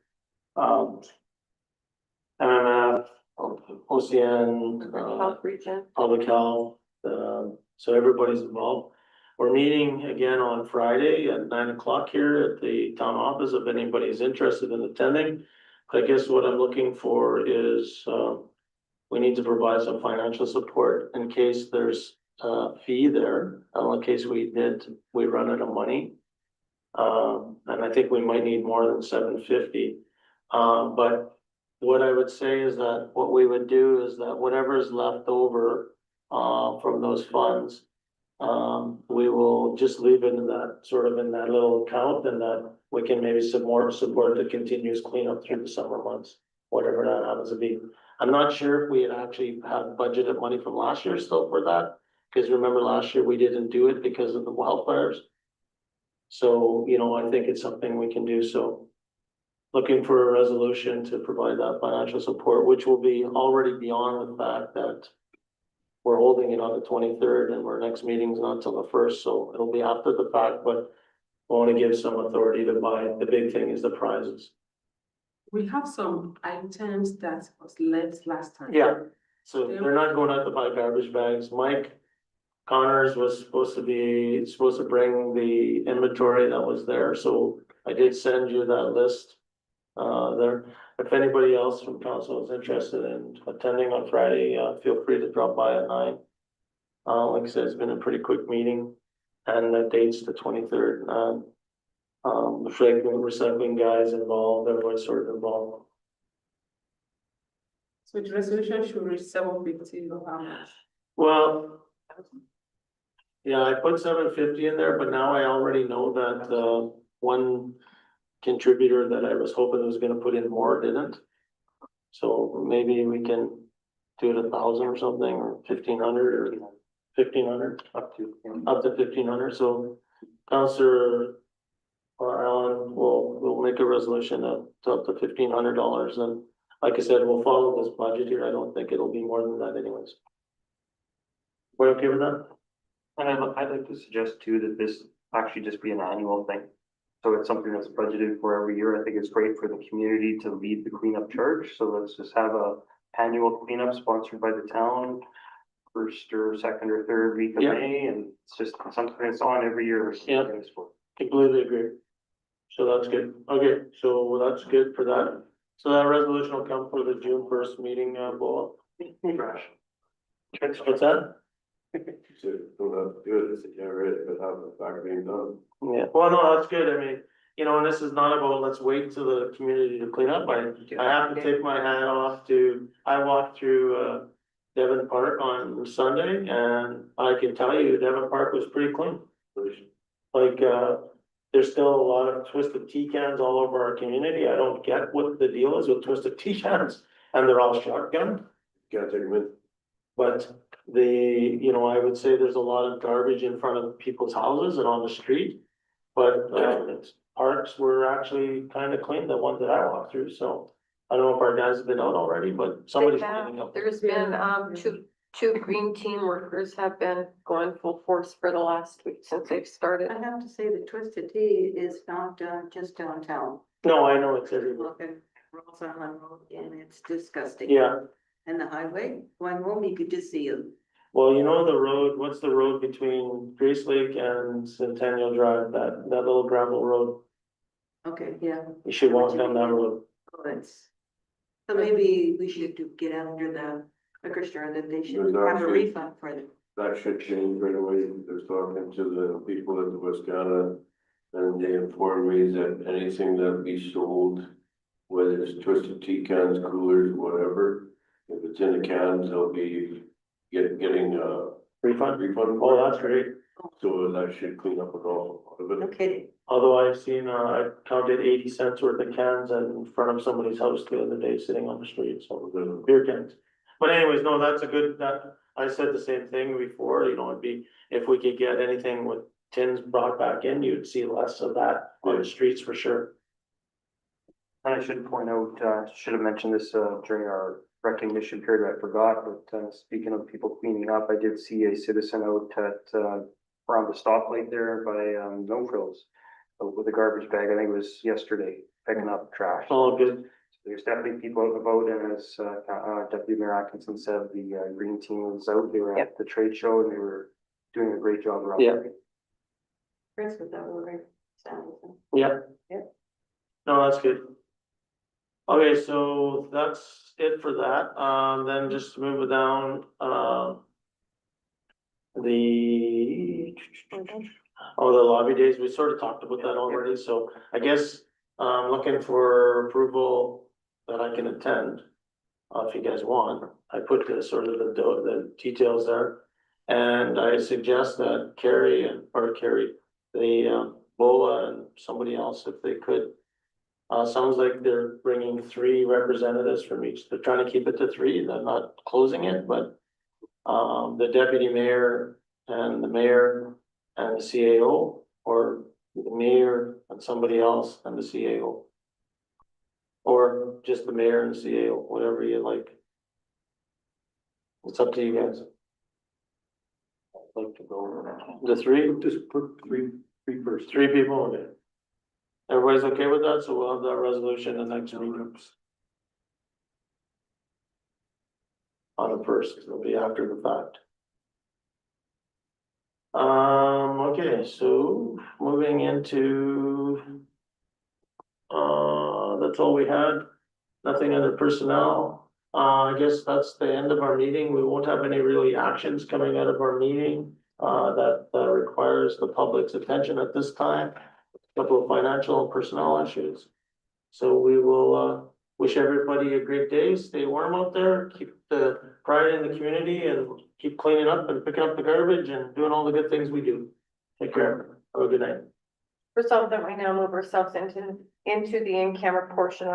MMF, OCN, Health region. Public Health, so everybody's involved. We're meeting again on Friday at 9 o'clock here at the town office if anybody's interested in attending. I guess what I'm looking for is, we need to provide some financial support in case there's a fee there, in case we run out of money. And I think we might need more than $750. But what I would say is that what we would do is that whatever is left over, from those funds, we will just leave it in that, sort of in that little account, and that we can maybe support the continuous cleanup through the summer months, whatever that happens to be. I'm not sure if we had actually had budgeted money from last year still for that, because remember last year we didn't do it because of the wildfires. So, you know, I think it's something we can do, so. Looking for a resolution to provide that financial support, which will be already beyond the fact that. we're holding it on the 23rd and our next meeting's not till the 1st, so it'll be after the fact, but I want to give some authority to buy it. The big thing is the prizes. We have some items that was left last time. Yeah, so they're not going out to buy garbage bags. Mike Connors was supposed to bring the inventory that was there, so I did send you that list. There, if anybody else from council is interested in attending on Friday, feel free to drop by at 9. Like I said, it's been a pretty quick meeting, and the date's the 23rd. The recycling guys involved, everybody's sort of involved. So the resolution should reach 750 or how much? Well, yeah, I put 750 in there, but now I already know that, one contributor that I was hoping was gonna put in more didn't. So maybe we can do it 1,000 or something, or 1,500 or 1,500, up to 1,500, so Counselor or Alan will make a resolution up to $1,500, and like I said, we'll follow this budget here. I don't think it'll be more than that anyways. We okay with that? And I'd like to suggest too that this actually just be an annual thing. So it's something that's budgeted for every year. I think it's great for the community to lead the cleanup charge. So let's just have a annual cleanup sponsored by the town. First or second or third week of Yeah. May, and it's just something that's on every year. Yeah. Completely agree. So that's good. Okay, so that's good for that. So that resolution will come for the June 1st meeting, Bola. Trash. What's that? So, don't have to do it, just get rid of it, have the fact being done. Yeah, well, no, that's good. I mean, you know, and this is not about, let's wait till the community to clean up. I have to take my hat off to, I walked through, Devon Park on Sunday, and I can tell you, Devon Park was pretty clean. Like, there's still a lot of twisted tea cans all over our community. I don't get what the deal is with twisted tea cans, and they're all shotgun. Can't take them in. But you know, I would say there's a lot of garbage in front of people's houses and on the street. But, parks were actually kind of clean, the ones that I walked through, so I don't know if our guys have been out already, but somebody's cleaning up. There's been, two green team workers have been going full force for the last week since they've started. I have to say the Twisted Tea is not just downtown. No, I know it's everywhere. Look at Rose Island Road and it's disgusting. Yeah, And the highway, going home, you could just see it. well, you know the road, what's the road between Grace Lake and Centennial Drive, that little gravel road? Okay, yeah. You should walk down that road. Oh, it's, so maybe we should get after the liquor store that they should There's have a actually- refund for them. That should change right away. There's talking to the people at the West Canada. And they informed me that anything that we sold, whether it's twisted tea cans, coolers, whatever, if it's in the cans, they'll be getting Refund? refund. Oh, that's great. So that should clean up an awful lot of No it. kidding. Although I've seen, I counted 80 cents worth of cans in front of somebody's house the other day, sitting on the street, so the beer cans. But anyways, no, that's a good, I said the same thing before, you know, it'd be, if we could get anything with tins brought back in, you'd see less of that on the streets for sure. And I should point out, should have mentioned this during our recognition period, I forgot, but speaking of people cleaning up, I did see a citizen out at around the stoplight there by No Frills with a garbage bag. I think it was yesterday, picking up trash. All good. So there's definitely people out and about, and as Deputy Mayor Atkinson said, the green team was out, they were at the trade show and they were doing a great job around. Yeah. Chris was over there. Yeah. Yeah. No, that's good. Okay, so that's it for that. Then just to move it down, the lobby days, we sort of talked about that already, so I guess looking for approval that I can attend. If you guys want, I put the sort of the details there. And I suggest that Carrie, the Bola and somebody else, if they could. Sounds like they're bringing 3 representatives from each. They're trying to keep it to 3. They're not closing it, but the deputy mayor and the mayor and the CAO, or the mayor and somebody else and the CAO. Or just the mayor and the CAO, whatever you like. It's up to you guys. like to go over that? The three? Just put three first. Three people, okay. Everybody's okay with that, so we'll have that resolution in the next meeting. On the first, it'll be after the fact. Okay, so moving into. That's all we had, nothing under personnel. I guess that's the end of our meeting. We won't have any really actions coming out of our meeting. That requires the public's attention at this time. Couple of financial and personnel issues. So we will wish everybody a great day, stay warm out there, keep the pride in the community and keep cleaning up and picking up the garbage and doing all the good things we do. Take care, have a good night. Resolved that we now move ourselves into the in-camera portion of